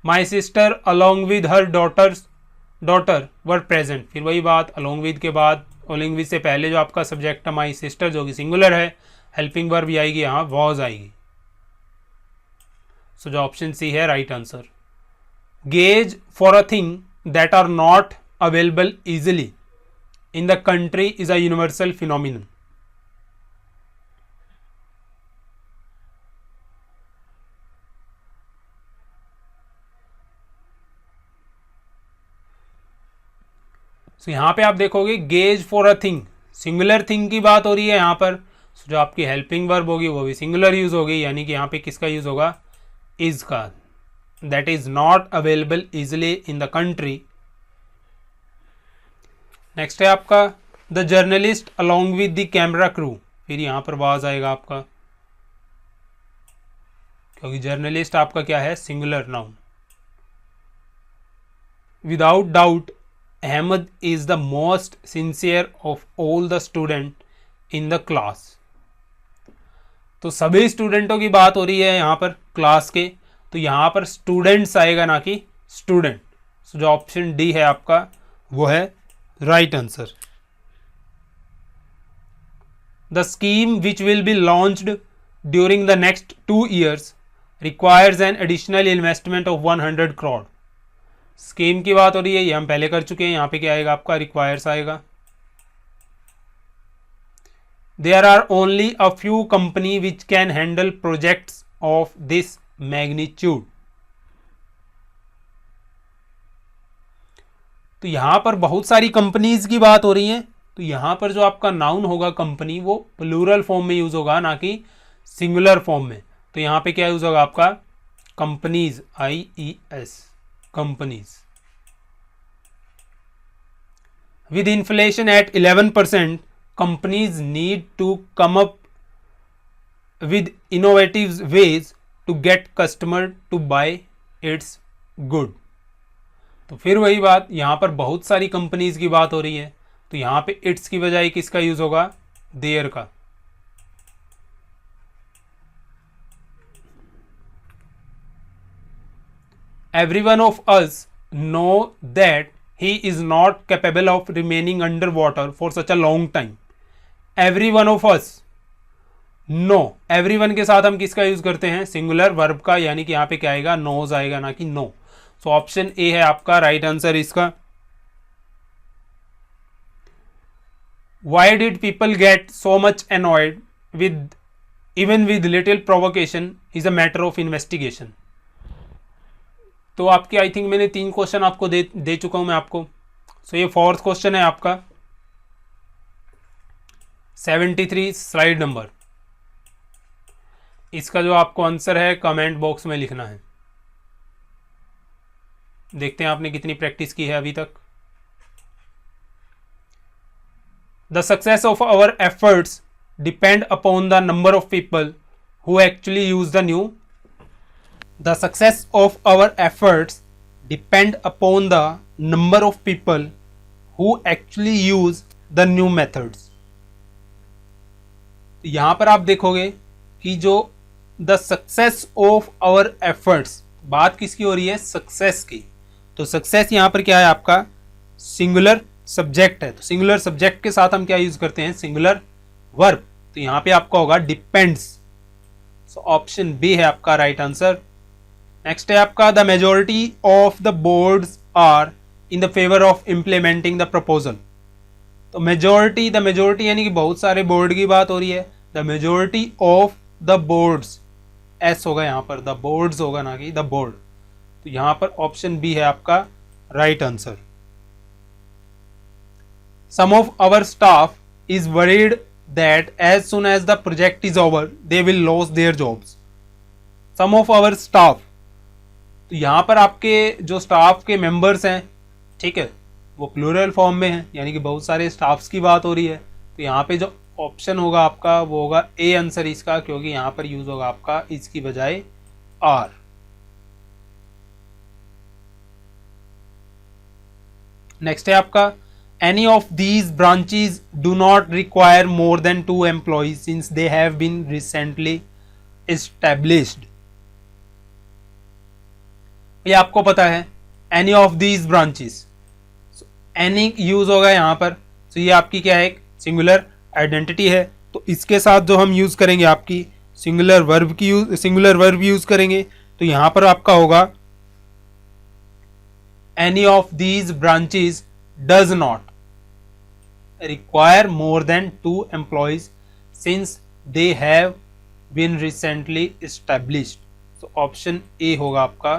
My sister along with her daughter were present, फिर वही बात, अलॉन्ग विद के बाद अलॉन्ग विद से पहले जो आपका सब्जेक्ट है माई सिस्टर जो कि सिंगुलर है, हेल्पिंग वर्ब भी आएगी, यहाँ वॉज आएगी। सो जो ऑप्शन सी है right answer. Gaze for a thing that are not available easily in the country is a universal phenomenon. So, यहां पे आप देखोगे gauge for a thing, singular thing की बात हो रही है यहां पर। so, जो आपकी हेल्पिंग वर्ब होगी वो भी सिंगुलर यूज होगी, यानी कि यहां पे किसका यूज होगा? इज का। That is not available easily in the country. Next है आपका the journalist along with the camera crew, फिर यहां पर वाज आएगा आपका, क्योंकि जर्नलिस्ट आपका क्या है? Singular noun. Without doubt Ahmed is the most sincere of all the student in the class. तो सभी स्टूडेंटों की बात हो रही है यहां पर क्लास के, तो यहां पर स्टूडेंट्स आएगा, ना कि स्टूडेंट। सो जो ऑप्शन डी है आपका वो है right answer. The scheme which will be launched during the next 2 years requires an additional investment of 100 crore. Scheme की बात हो रही है, ये हम पहले कर चुके हैं, यहाँ पे क्या आएगा आपका? रिक्वायर्स आएगा। There are only a few company which can handle projects of this magnitude. तो यहां पर बहुत सारी कंपनीज की बात हो रही है, तो यहां पर जो आपका नाउन होगा कंपनी वो प्लूरल फॉर्म में यूज होगा, ना कि सिंगुलर फॉर्म में। तो यहां पे क्या यूज होगा आपका? Companies, IES, companies. With inflation at 11%, companies need to come up with innovative ways to get customer to buy its good। तो फिर वही बात, यहां पर बहुत सारी कंपनीज की बात हो रही है, तो यहां पे इट्स की बजाय किसका यूज होगा, देयर का। Everyone of us know that he is not capable of remaining underwater for such a long time। Everyone of us know, everyone के साथ हम किसका यूज करते हैं, सिंगुलर वर्ब का, यानी कि यहां पे क्या आएगा, नोज आएगा, ना कि नो। सो ऑप्शन ए है आपका राइट आंसर इसका। Why did people get so much annoyed with even with little provocation is a matter of investigation। तो आपके आई थिंक मैंने 3 क्वेश्चन आपको दे चुका हूं मैं आपको। सो ये 4th क्वेश्चन है आपका 73 स्लाइड नंबर। इसका जो आपको आंसर है कमेंट बॉक्स में लिखना है। देखते हैं आपने कितनी प्रैक्टिस की है अभी तक। The success of our efforts depend upon the number of people who actually use the new. The success of our efforts depend upon the number of people who actually use the new methods। यहां पर आप देखोगे कि जो the success of our efforts, बात किसकी हो रही है, सक्सेस की। तो सक्सेस यहां पर क्या है आपका, सिंगुलर सब्जेक्ट है। तो सिंगुलर सब्जेक्ट के साथ हम क्या यूज करते हैं, सिंगुलर वर्ब। तो यहां पे आपका होगा डिपेंड्स। सो ऑप्शन बी है आपका राइट आंसर। नेक्स्ट है आपका the majority of the boards are in the favour of implementing the proposal. तो मेजोरिटी, द मेजोरिटी यानी कि बहुत सारे बोर्ड की बात हो रही है। The majority of the boards, S होगा यहाँ पर, द बोर्ड्स होगा ना कि द बोर्ड। तो यहाँ पर ऑप्शन बी है आपका right answer. Some of our staff is worried that as soon as the project is over they will lose their jobs. Some of our staff, तो यहां पर आपके जो स्टाफ के मेंबर्स हैं, ठीक है, वो प्लूरल फॉर्म में है, यानी कि बहुत सारे स्टाफ्स की बात हो रही है। तो यहाँ पे जो ऑप्शन होगा आपका वो होगा ए आंसर इसका, क्योंकि यहां पर यूज होगा आपका इसकी बजाय आर। नेक्स्ट है आपका any of these branches do not require more than 2 employees since they have been recently established. ये आपको पता है any of these branches, any use होगा यहां पर। तो ये आपकी क्या है, सिंगुलर आइडेंटिटी है। तो इसके साथ जो हम यूज करेंगे आपकी सिंगुलर वर्ब यूज करेंगे। तो यहां पर आपका होगा any of these branches does not require more than 2 employees since they have been recently established. तो ऑप्शन ए होगा आपका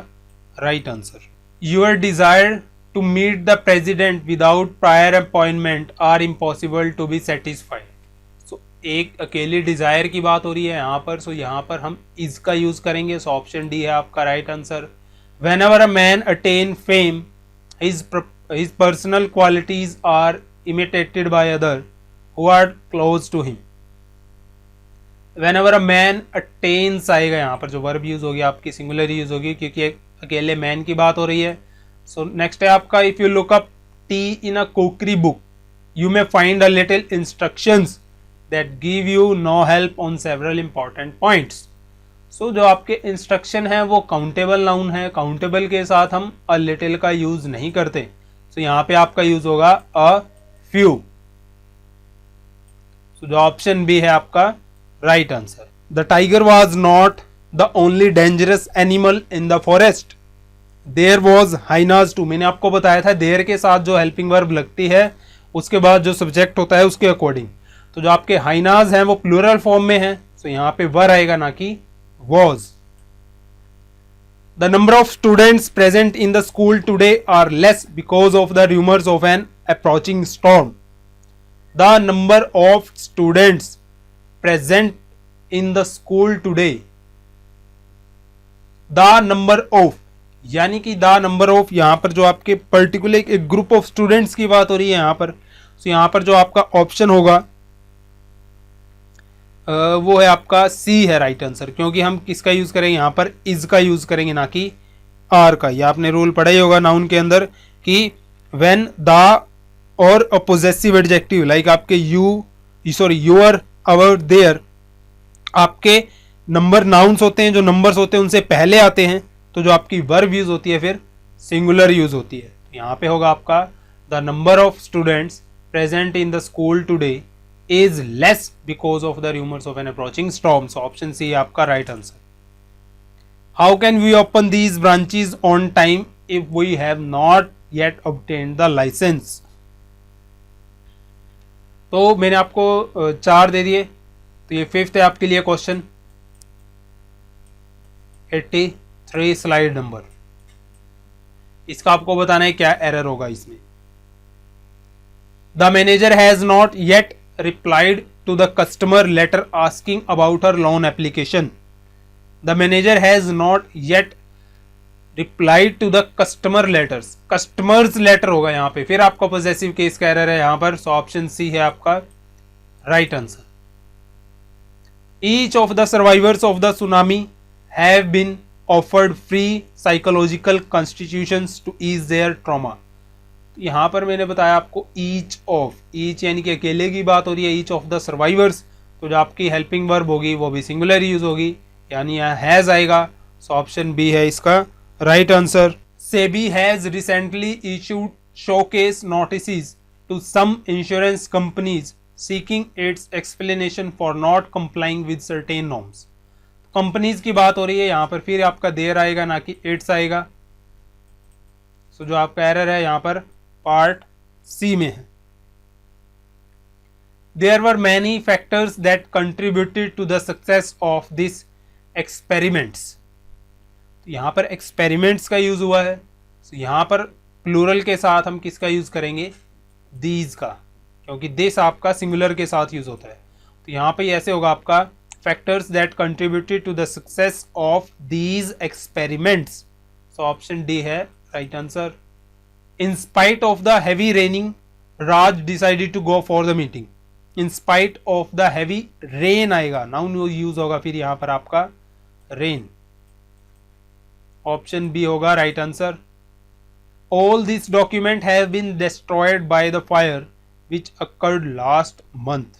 right answer. Your desire to meet the president without prior appointment are impossible to be satisfied. So एक अकेली Dzire की बात हो रही है यहाँ पर। सो यहाँ पर हम इज का यूज करेंगे। सो ऑप्शन डी है आपका right answer. Whenever a man attain fame his personal qualities are imitated by other who are close to him. Whenever a man attains आएगा यहाँ पर, जो वर्ब यूज होगी आपकी सिंगुलर यूज होगी, क्योंकि एक अकेले मैन की बात हो रही है। सो नेक्स्ट है आपका if you look up tea in a cookery book you may find a little instructions that give you no help on several important points. So जो आपके इंस्ट्रक्शन है वो काउंटेबल नाउन है। काउंटेबल के साथ हम अ लिटिल का use नहीं करते। सो यहाँ पे आपका यूज होगा अ फ्यू। सो जो ऑप्शन बी है आपका right answer. The tiger was not the only dangerous animal in the forest, there was hyenas too. मैंने आपको बताया था देयर के साथ जो हेल्पिंग वर्ब लगती है उसके बाद जो सब्जेक्ट होता है उसके अकॉर्डिंग। तो जो आपके हाइनाज हैं वो प्लूरल फॉर्म में है। तो यहाँ पे वर आएगा ना कि was. The number of students present in the school today are less because of the rumours of an approaching storm. The number of students present in the school today, the number of यानी कि the number of, यहां पर जो आपके particular एक group of students की बात हो रही है यहां पर। तो यहां पर जो आपका ऑप्शन होगा वो है आपका सी है राइट आंसर, क्योंकि हम किसका यूज करेंगे यहाँ पर, इज का यूज करेंगे ना कि आर का। ये आपने रूल पढ़ा ही होगा नाउन के अंदर कि व्हेन द और अ पोजेसिव एडजेक्टिव लाइक आपके you sorry your our their, आपके नंबर नाउन्स होते हैं, जो नंबर्स होते हैं उनसे पहले आते हैं, तो जो आपकी वर्ब यूज होती है फिर सिंगुलर यूज होती है। यहाँ पे होगा आपका the number of students present in the school today is less because of the rumours of an approaching storm. So option C है आपका right answer. How can we open these branches on time if we have not yet obtained the licence. तो मैंने आपको 4 दे दिए, तो ये 5th है आपके लिए क्वेश्चन 83 स्लाइड नंबर। इसका आपको बताना है क्या एरर होगा इसमें। The manager has not yet replied to the customer letter asking about her loan application. The manager has not yet replied to the customer letters, customers letter होगा यहाँ पे, फिर आपका पोजेसिव केस का एरर है यहाँ पर। सो ऑप्शन सी है आपका right answer. Each of the survivors of the tsunami have been offered free psychological constitutions to ease their trauma. यहाँ पर मैंने बताया आपको ईच ऑफ, ईच यानी कि अकेले की बात हो रही है, ईच ऑफ द सर्वाइवर्स, तो जो आपकी हेल्पिंग वर्ब होगी वो भी सिंगुलर यूज होगी, यानी यहाँ हैज आएगा। सो ऑप्शन बी है इसका right answer. SEBI has recently issued show cause notices to some insurance companies seeking its explanation for not complying with certain norms. Companies की बात हो रही है यहाँ पर, फिर आपका देर आएगा ना कि इट्स आएगा। सो जो आपका एरर है यहाँ पर पार्ट सी में है। There were many factors that contributed to the success of this experiments. यहाँ पर एक्सपेरिमेंट्स का यूज हुआ है, तो यहाँ पर प्लूरल के साथ हम किसका यूज करेंगे, दीज का, क्योंकि दिस आपका सिंगुलर के साथ यूज होता है। तो यहाँ पे ऐसे होगा आपका factors that contributed to the success of these experiments. So option D है right answer. In spite of the heavy raining Raj decided to go for the meeting. In spite of the heavy rain आएगा, noun use होगा फिर यहाँ पर आपका rain. Option B होगा right answer. All this document have been destroyed by the fire which occurred last month.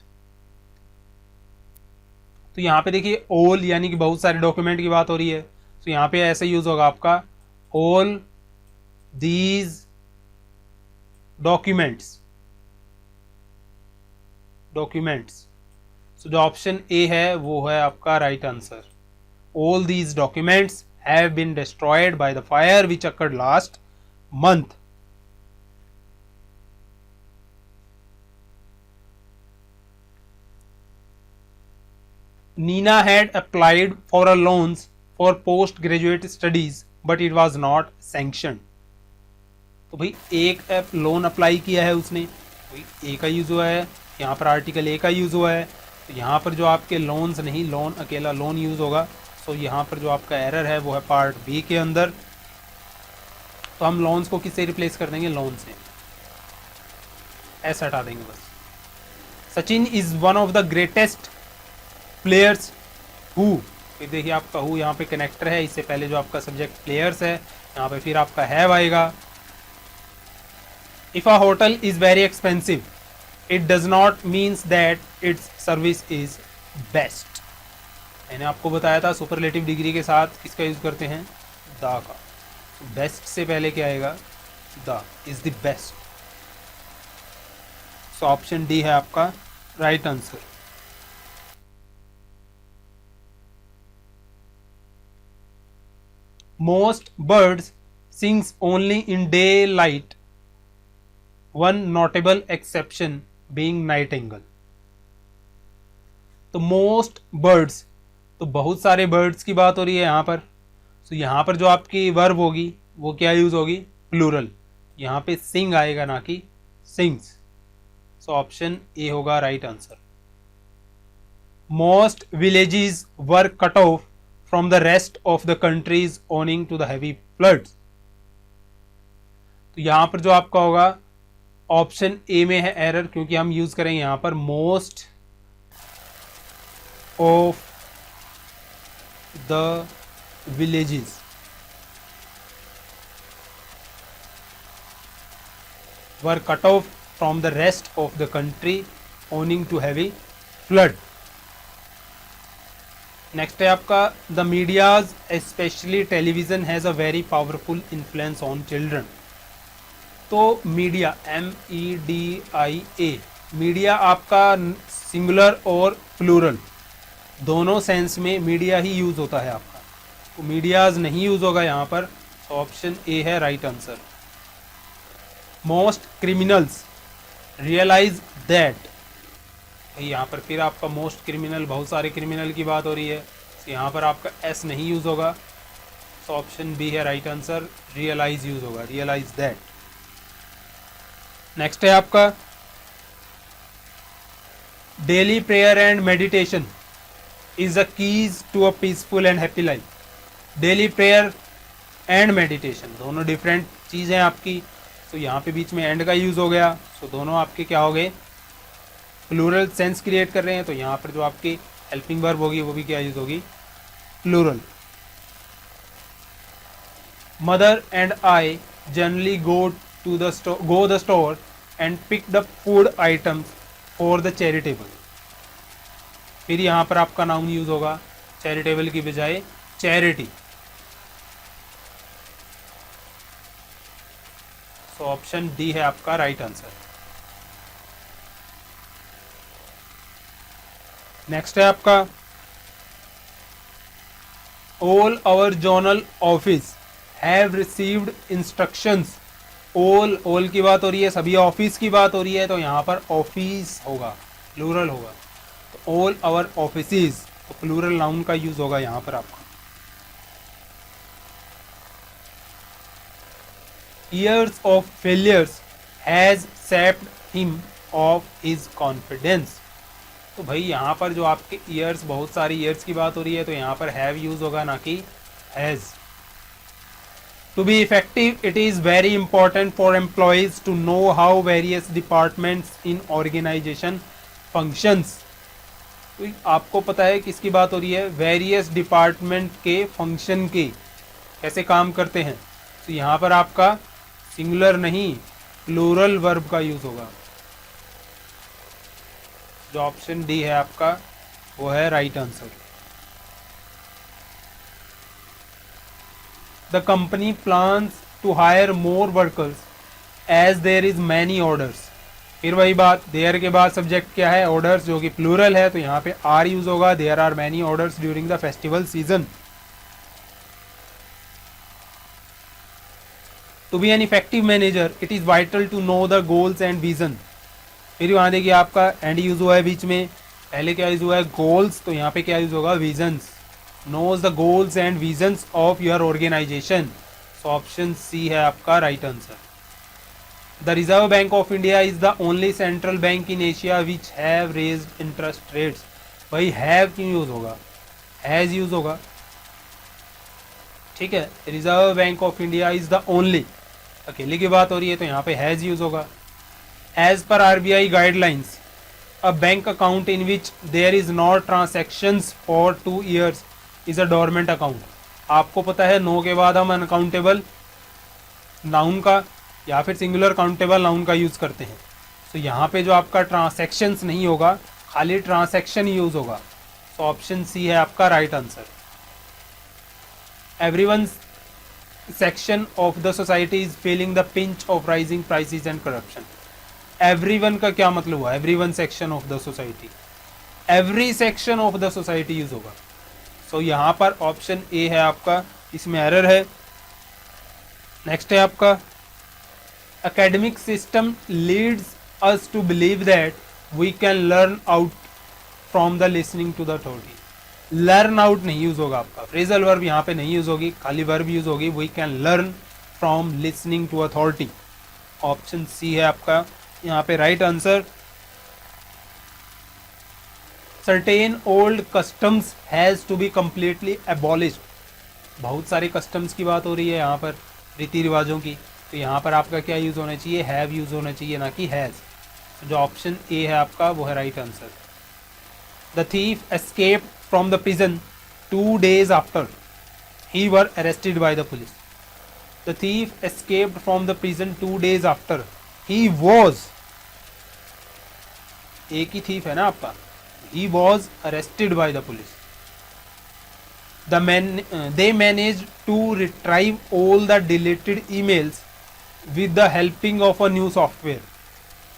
तो यहाँ पे देखिए ऑल यानी कि बहुत सारे डॉक्यूमेंट की बात हो रही है, तो यहाँ पे ऐसे यूज होगा आपका ऑल दीज डॉक्यूमेंट्स। सो जो ऑप्शन ए है वो है आपका right answer. All these documents have been destroyed by the fire which occurred last month. Nina had applied for a loans for postgraduate studies but it was not sanctioned. तो भाई एक loan apply किया है उसने, ए का use हुआ है, यहाँ पर आर्टिकल ए का यूज हुआ है, तो यहाँ पर जो आपके लोन्स नहीं, लोन अकेला लोन यूज होगा। तो यहाँ पर जो आपका एरर है वो है पार्ट बी के अंदर। तो हम लोन्स को किससे रिप्लेस कर देंगे, लोन से, ऐसा हटा देंगे बस। Sachin is one of the greatest players who, फिर देखिए आपका हु यहाँ पे कनेक्टर है, इससे पहले जो आपका सब्जेक्ट प्लेयर्स है यहाँ पे फिर आपका हैव आएगा। If a hotel is very expensive it does not means that it's service is best. मैंने आपको बताया था सुपरलेटिव डिग्री के साथ किसका यूज करते हैं, द का। बेस्ट से पहले क्या आएगा, the is the best. So option D है आपका right answer. Most birds sings only in day light, one notable exception being Nightingale. तो मोस्ट बर्ड्स, तो बहुत सारे बर्ड्स की बात हो रही है यहाँ पर। तो यहाँ पर जो आपकी वर्ब होगी वो क्या यूज होगी, प्लूरल, यहाँ पे सिंग आएगा ना कि सिंग्स। सो ऑप्शन ए होगा right answer. Most villages were cut off from the rest of the countries owing to the heavy floods. तो यहाँ पर जो आपका होगा ऑप्शन ए में है एरर, क्योंकि हम यूज करेंगे यहाँ पर most of the villages were cut off from the rest of the country owing to heavy flood. Next है आपका the media's especially television has a very powerful influence on children. तो media MEDIA, media आपका singular और plural दोनों sense में media ही use होता है आपका, तो मीडियाज नहीं यूज होगा यहाँ पर। तो ऑप्शन ए है right answer. Most criminals realise that, यहाँ पर फिर आपका मोस्ट क्रिमिनल, बहुत सारे क्रिमिनल की बात हो रही है, तो यहाँ पर आपका एस नहीं यूज होगा। तो ऑप्शन बी है राइट आंसर, रियलाइज यूज होगा, रियलाइज दैट। नेक्स्ट है आपका daily prayer and meditation is the keys to a peaceful and happy life. Daily prayer and meditation दोनों डिफरेंट चीज़ हैं आपकी, तो यहाँ पे बीच में एंड का यूज़ हो गया, तो दोनों आपके क्या हो गए, प्लूरल सेंस क्रिएट कर रहे हैं। तो यहाँ पर जो आपकी हेल्पिंग वर्ब होगी वो भी क्या यूज़ होगी, plural. Mother and I generally go the store and pick the food items for the charitable. फिर यहाँ पर आपका नाउन यूज होगा, चैरिटेबल की बजाय चैरिटी। तो ऑप्शन डी है आपका राइट आंसर। नेक्स्ट है आपका all our zonal office have received instructions. All की बात हो रही है, सभी ऑफिस की बात हो रही है, तो यहाँ पर ऑफिस होगा, प्लूरल होगा। तो ऑल आवर ऑफिसेस, तो प्लूरल नाउन का यूज होगा यहाँ पर आपका। Years of failures has sapped him of his confidence। तो भाई यहाँ पर जो आपके ईयर्स, बहुत सारी ईयर्स की बात हो रही है, तो यहाँ पर हैव यूज होगा ना कि has. To be effective, it is very important for employees to know how various departments in organization functions। तो आपको पता है किसकी बात हो रही है, वेरियस डिपार्टमेंट के फंक्शन के कैसे काम करते हैं। तो यहाँ पर आपका सिंगुलर नहीं प्लूरल वर्ब का यूज होगा। जो ऑप्शन डी है आपका वो है right answer. The company plans to hire more workers as there is many orders. फिर वही बात, देयर के बाद सब्जेक्ट क्या है, ऑर्डर्स, जो कि प्लूरल है, तो यहाँ पे आर यूज होगा। There are many orders during the festival season. To be an effective manager, it is vital to know the goals and vision। फिर वहाँ देखिए आपका एंड यूज हुआ है बीच में, पहले क्या यूज हुआ है, गोल्स, तो यहाँ पे क्या यूज होगा, visions. Knows the goals and visions of your organisation. So option C है आपका right answer. The reserve bank of India is the only central bank in Asia which have raised interest rates. भाई have क्यों use होगा, has use होगा, ठीक है। Reserve bank of India is the only, अकेले की बात हो रही है, तो यहाँ पे हैज यूज होगा। As per RBI guidelines, a bank account in which there is not transactions for 2 years is a dormant account. आपको पता है नो के बाद हम अनकाउंटेबल नाउन का या फिर सिंगुलर काउंटेबल नाउन का यूज करते हैं। तो यहाँ पे जो आपका ट्रांसैक्शंस नहीं होगा, खाली ट्रांसैक्शन यूज होगा। तो ऑप्शन सी है आपका right answer. Everyone section of the society is feeling the pinch of rising prices and corruption। everyone का क्या मतलब हुआ, everyone section of the society, every section of the society use होगा। so यहाँ पर option A है आपका, इसमें एरर है। नेक्स्ट है आपका academic system leads us to believe that we can learn out from the listening to the authority। Learn out नहीं यूज होगा आपका, फ्रेजल वर्ब यहाँ पे नहीं यूज होगी, खाली वर्ब यूज होगी, we can learn from listening to authority. Option C है आपका यहाँ पे right answer. Certain old customs has to be completely abolished. बहुत सारे कस्टम्स की बात हो रही है यहाँ पर, रीति रिवाजों की, तो यहाँ पर आपका क्या यूज होना चाहिए, हैव यूज होना चाहिए ना कि हैज। जो ऑप्शन ए है आपका वो है right answer. The thief escaped from the prison 2 days after he were arrested by the police. The thief escaped from the prison 2 days after he was, एक ही thief है ना आपका, he was arrested by the police. They managed to retrieve all the deleted emails with the helping of a new software.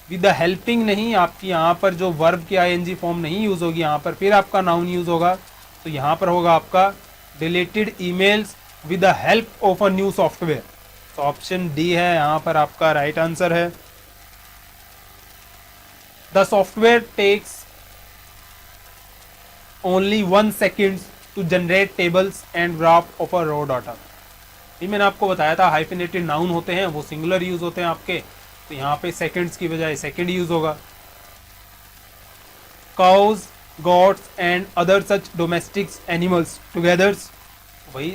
With the helping नहीं, आपकी यहाँ पर जो verb की ing फॉर्म नहीं यूज होगी, यहाँ पर फिर आपका नाउन यूज होगा, तो यहाँ पर होगा आपका deleted emails with the help of a new software. तो ऑप्शन डी है यहाँ पर आपका राइट आंसर है. The software takes only 1 second to generate tables and graph of a raw data. ये मैंने आपको बताया था हाइफिनेटेड नाउन होते हैं, वो सिंगुलर यूज होते हैं आपके, तो यहाँ पे सेकेंड्स की बजाय सेकेंड यूज होगा. Cows, goats and other such domestic animals together. वही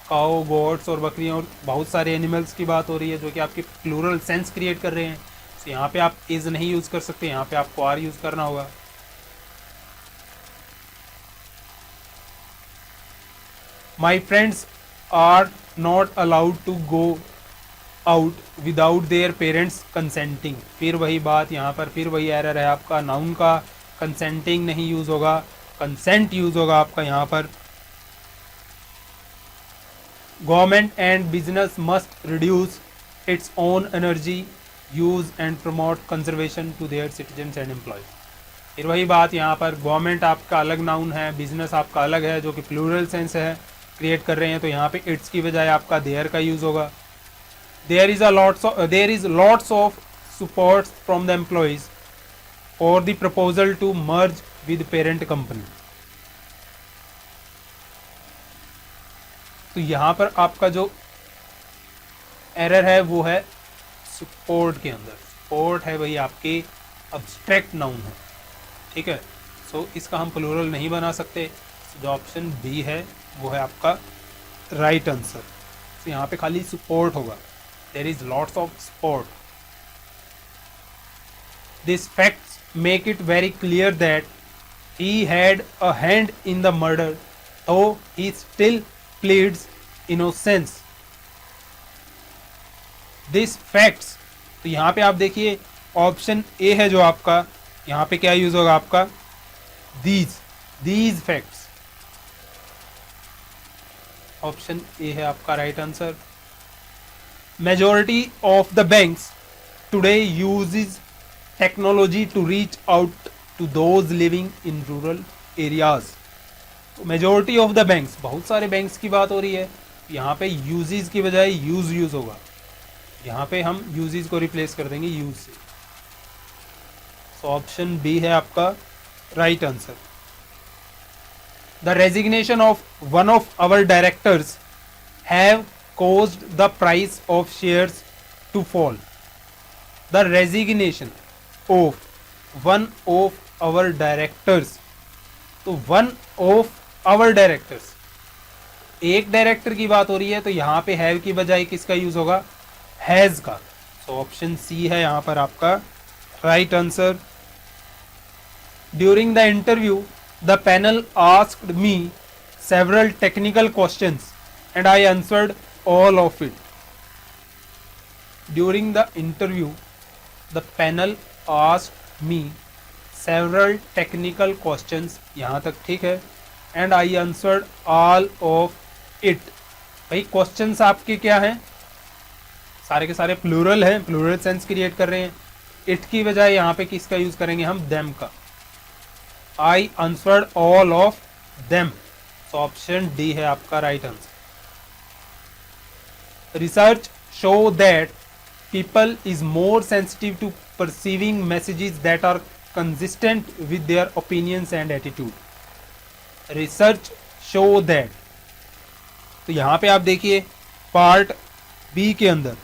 काउ, गोट्स और बकरियां और बहुत सारे एनिमल्स की बात हो रही है जो कि आपके प्लूरल सेंस क्रिएट कर रहे हैं. तो यहाँ पे आप इज नहीं यूज कर सकते, यहाँ पे आपको आर यूज करना होगा. My friends are not allowed to go out without their parents consenting. फिर वही बात यहाँ पर, फिर वही एरर है आपका, नाउन का कंसेंटिंग नहीं यूज होगा, कंसेंट यूज होगा आपका यहाँ पर. Government and business must reduce its own energy use and promote conservation to their citizens and employees. फिर वही बात यहाँ पर, गवर्नमेंट आपका अलग नाउन है, बिजनेस आपका अलग है जो कि प्लूरल सेंस है क्रिएट कर रहे हैं, तो यहाँ पे इट्स की बजाय आपका देयर का यूज होगा. There is lots of support from the employees और the proposal to merge with parent company. तो यहां पर आपका जो एरर है वो है सपोर्ट के अंदर. सपोर्ट है वही आपके अब्स्ट्रैक्ट नाउन है, ठीक है. सो इसका हम प्लूरल नहीं बना सकते. जो ऑप्शन बी है वो है आपका राइट आंसर. तो यहाँ पे खाली सपोर्ट होगा. There is lots of support. This facts make it very clear that he had a hand in the murder, though he still pleads innocence. This facts, तो यहाँ पे आप देखिए ऑप्शन ए है जो आपका, यहाँ पे क्या यूज होगा आपका, these facts. ऑप्शन ए है आपका right answer. Majority of the banks today uses technology to reach out to those living in rural areas. तो मेजोरिटी ऑफ द बैंक्स, बहुत सारे बैंक्स की बात हो रही है, यहाँ पे यूजेस की बजाय यूज होगा. यहाँ पे हम यूजेस को रिप्लेस कर देंगे यूज से. तो ऑप्शन बी है आपका right answer. The resignation of one of our directors have caused the price of shares to fall. The resignation of one of our directors. तो one of our directors, एक director की बात हो रही है, तो यहाँ पे हैव की बजाय किसका यूज होगा, हैज का. तो ऑप्शन सी है यहाँ पर आपका right answer. During the interview the panel asked me several technical questions and I answered all of it. During the interview, the panel asked me several technical questions. यहाँ तक ठीक है. And I answered all of it. भाई questions आपके क्या हैं, सारे के सारे प्लूरल हैं, प्लूरल सेंस क्रिएट कर रहे हैं. इट की बजाय यहाँ पे किसका यूज करेंगे हम, देम का. I answered all of them. तो ऑप्शन डी है आपका right answer. Research show that people is more sensitive to perceiving messages that are consistent with their opinions and attitude. Research show that. तो यहाँ पे आप देखिए part B के अंदर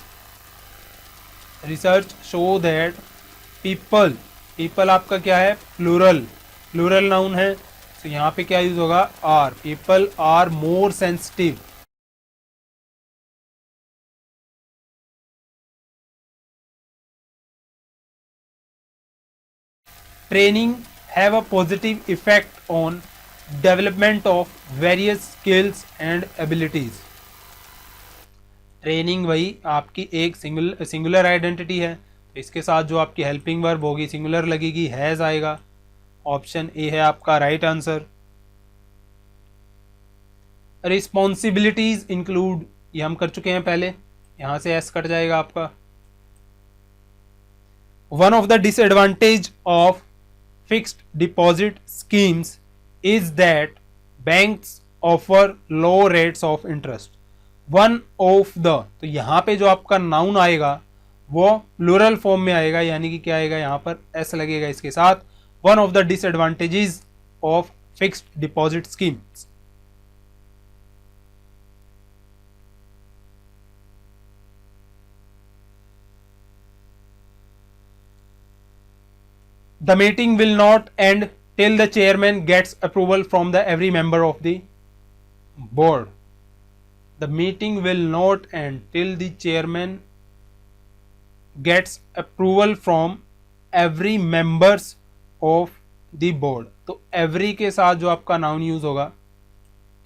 रिसर्च शो दैट पीपल आपका क्या है, प्लूरल नाउन है. तो यहाँ पे क्या यूज होगा, are. People are more sensitive. Training have a positive effect on development of various skills and abilities. Training वही आपकी एक सिंगुलर आइडेंटिटी है, तो इसके साथ जो आपकी हेल्पिंग वर्ब होगी सिंगुलर लगेगी, हैज आएगा। ऑप्शन ए है आपका राइट आंसर। रिस्पॉन्सिबिलिटीज इंक्लूड, ये हम कर चुके हैं पहले, यहां से एस कट जाएगा आपका। One of the disadvantage of fixed deposit schemes is that banks offer low rates of interest. One of the, तो यहां पे जो आपका नाउन आएगा वो प्लूरल फॉर्म में आएगा, यानी कि क्या आएगा, यहां पर एस लगेगा इसके साथ। One of the disadvantages of fixed deposit schemes. The meeting will not end till the chairman gets approval from the every member of the board. The meeting will not end till the chairman gets approval from every members of the board. तो every के साथ जो आपका noun use होगा,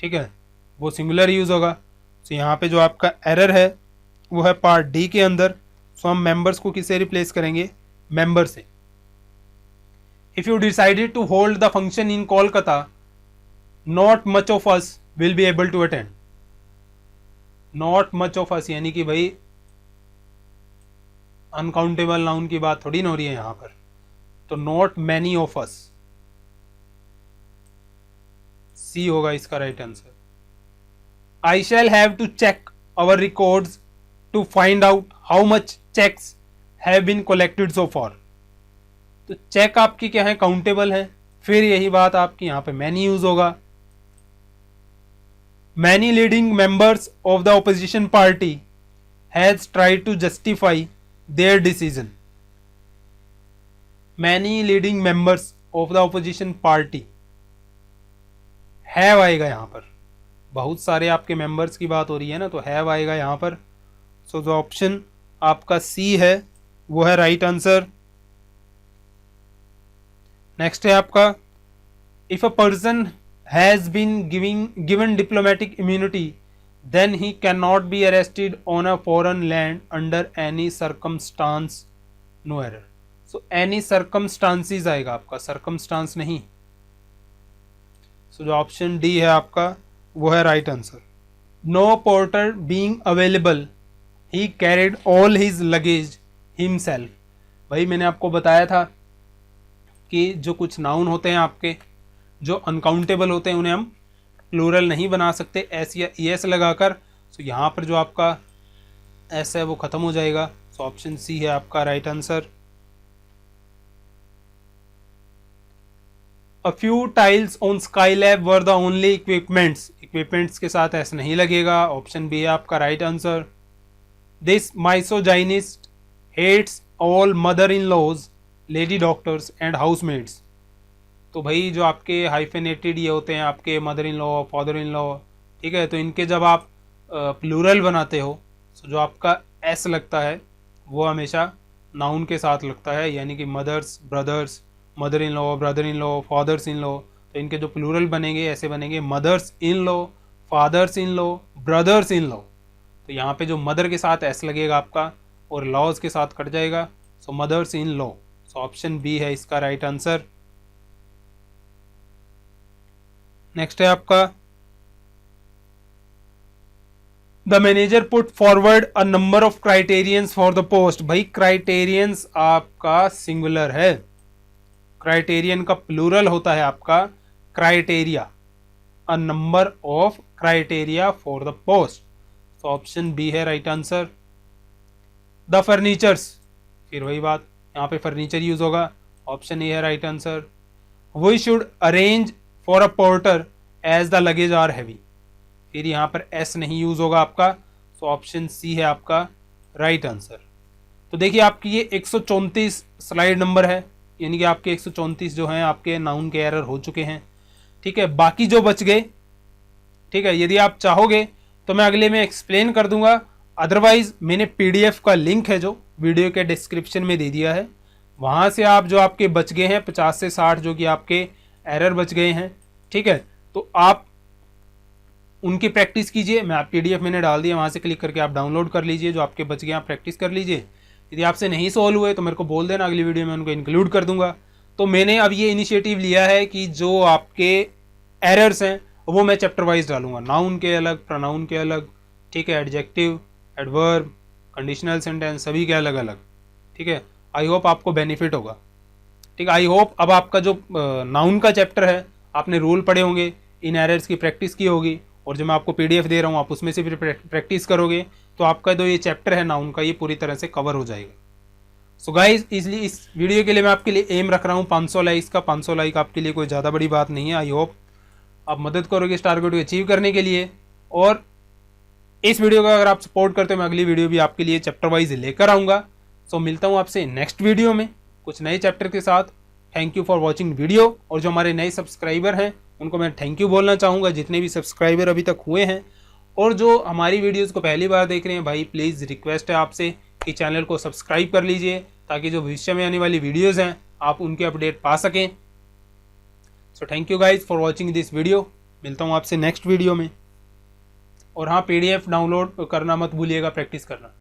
ठीक है, वो singular use होगा। तो यहाँ पे जो आपका एरर है वो है पार्ट डी के अंदर। सो हम मेंबर्स को किससे रिप्लेस करेंगे, मेंबर से। If you decided to hold the function in Kolkata, not much of us will be able to attend. Not much of us यानी कि भाई अनकाउंटेबल नाउन की बात थोड़ी ना हो रही है यहां पर, तो not many of us, सी होगा इसका right answer. I shall have to check our records to find out how much checks have been collected so far. तो चेक आपकी क्या है, काउंटेबल है, फिर यही बात आपकी यहां पे मैनी यूज होगा। Many leading members of the opposition party has tried to justify their decision. Many leading members of the opposition party, have आएगा यहां पर, बहुत सारे आपके मेंबर्स की बात हो रही है ना, तो हैव आएगा यहां पर। सो जो ऑप्शन आपका सी है वो है राइट आंसर। नेक्स्ट है आपका, if a person has been given diplomatic immunity then he can not be arrested on a foreign land under any circumstance, no error. So any circumstances आएगा आपका, सर्कमस्टांस नहीं। सो जो ऑप्शन डी है आपका वो है right answer. No porter being available he carried all his luggage himself. भाई मैंने आपको बताया था कि जो कुछ नाउन होते हैं आपके जो अनकाउंटेबल होते हैं उन्हें हम प्लूरल नहीं बना सकते एस या ई एस लगाकर। सो यहाँ पर जो आपका एस है वो खत्म हो जाएगा। सो ऑप्शन सी है आपका right answer. A few tiles on Skylab were the only equipments, equipments के साथ एस नहीं लगेगा। ऑप्शन बी है आपका right answer. This misogynist hates all mother in laws, lady doctors and housemaids. तो भाई जो आपके हाइफेनेटेड ये होते हैं आपके mother in law, father in law, ठीक है, तो इनके जब आप प्लूरल बनाते हो तो जो आपका एस लगता है वो हमेशा नाउन के साथ लगता है, यानी कि mothers, brothers, mother in law, brother in law, fathers in law. तो इनके जो प्लूरल बनेंगे ऐसे बनेंगे, mothers in law, fathers in law, brothers in law. तो यहाँ पे जो मदर के साथ एस लगेगा आपका और लॉज के साथ कट जाएगा। So mothers in law. So option B है इसका राइट आंसर। नेक्स्ट है आपका, the manager put forward a number of criterions for the post. भाई क्राइटेरियंस आपका सिंगुलर है, क्राइटेरियन का प्लूरल होता है आपका criteria. A number of criteria for the post. तो ऑप्शन बी है राइट आंसर। द फर्नीचर्स, फिर वही बात, यहाँ पे फर्नीचर यूज होगा। ऑप्शन ए है right answer. We should arrange for a porter as the luggage are heavy, फिर यहाँ पर एस नहीं यूज होगा आपका। सो ऑप्शन सी है आपका राइट आंसर। तो देखिए आपकी ये 134 स्लाइड नंबर है, यानी कि आपके 134 जो हैं आपके नाउन के एरर हो चुके हैं। ठीक है, बाकी जो बच गए, ठीक है, यदि आप चाहोगे तो मैं अगले में एक्सप्लेन कर दूंगा। अदरवाइज मैंने पीडीएफ का लिंक है जो वीडियो के डिस्क्रिप्शन में दे दिया है, वहाँ से आप जो आपके बच गए हैं 50 से 60 जो कि आपके एरर बच गए हैं, ठीक है, तो आप उनकी प्रैक्टिस कीजिए। मैं आप PDF मैंने डाल दिया, वहाँ से क्लिक करके आप डाउनलोड कर लीजिए, जो आपके बच गए आप प्रैक्टिस कर लीजिए। यदि आपसे नहीं सॉल्व हुए तो मेरे को बोल देना, अगली वीडियो में उनको इंक्लूड कर दूंगा। तो मैंने अब ये इनिशिएटिव लिया है कि जो आपके एरर्स हैं वो मैं चैप्टर वाइज डालूंगा, नाउन के अलग, प्रोनाउन के अलग, ठीक है, एडजेक्टिव, एडवर्ब, कंडीशनल सेंटेंस, सभी के अलग अलग, ठीक है। आई होप आपको बेनिफिट होगा, ठीक है। आई होप अब आपका जो नाउन का चैप्टर है, आपने रूल पढ़े होंगे, इन एरर्स की प्रैक्टिस की होगी, और जो मैं आपको PDF दे रहा हूँ आप उसमें से फिर प्रैक्टिस करोगे, तो आपका जो ये चैप्टर है नाउन का, ये पूरी तरह से कवर हो जाएगा। सो गाइज, इसलिए इस वीडियो के लिए मैं आपके लिए एम रख रहा हूँ 500 लाइक्स का। 500 लाइक आपके लिए कोई ज़्यादा बड़ी बात नहीं है। आई होप आप मदद करोगे इस टारगेट को अचीव करने के लिए, और इस वीडियो का अगर आप सपोर्ट करते हो, मैं अगली वीडियो भी आपके लिए चैप्टर वाइज लेकर आऊँगा। सो मिलता हूँ आपसे नेक्स्ट वीडियो में कुछ नए चैप्टर के साथ। Thank you for watching video. और जो हमारे नए सब्सक्राइबर हैं उनको मैं थैंक यू बोलना चाहूँगा, जितने भी सब्सक्राइबर अभी तक हुए हैं। और जो हमारी वीडियोज़ को पहली बार देख रहे हैं भाई, प्लीज़ रिक्वेस्ट है आपसे कि चैनल को सब्सक्राइब कर लीजिए, ताकि जो भविष्य में आने वाली वीडियोज़ हैं आप उनके अपडेट पा सकें। So thank you guys for watching this video. मिलता हूँ आपसे नेक्स्ट वीडियो में। और हाँ, PDF डाउनलोड करना मत भूलिएगा, प्रैक्टिस करना।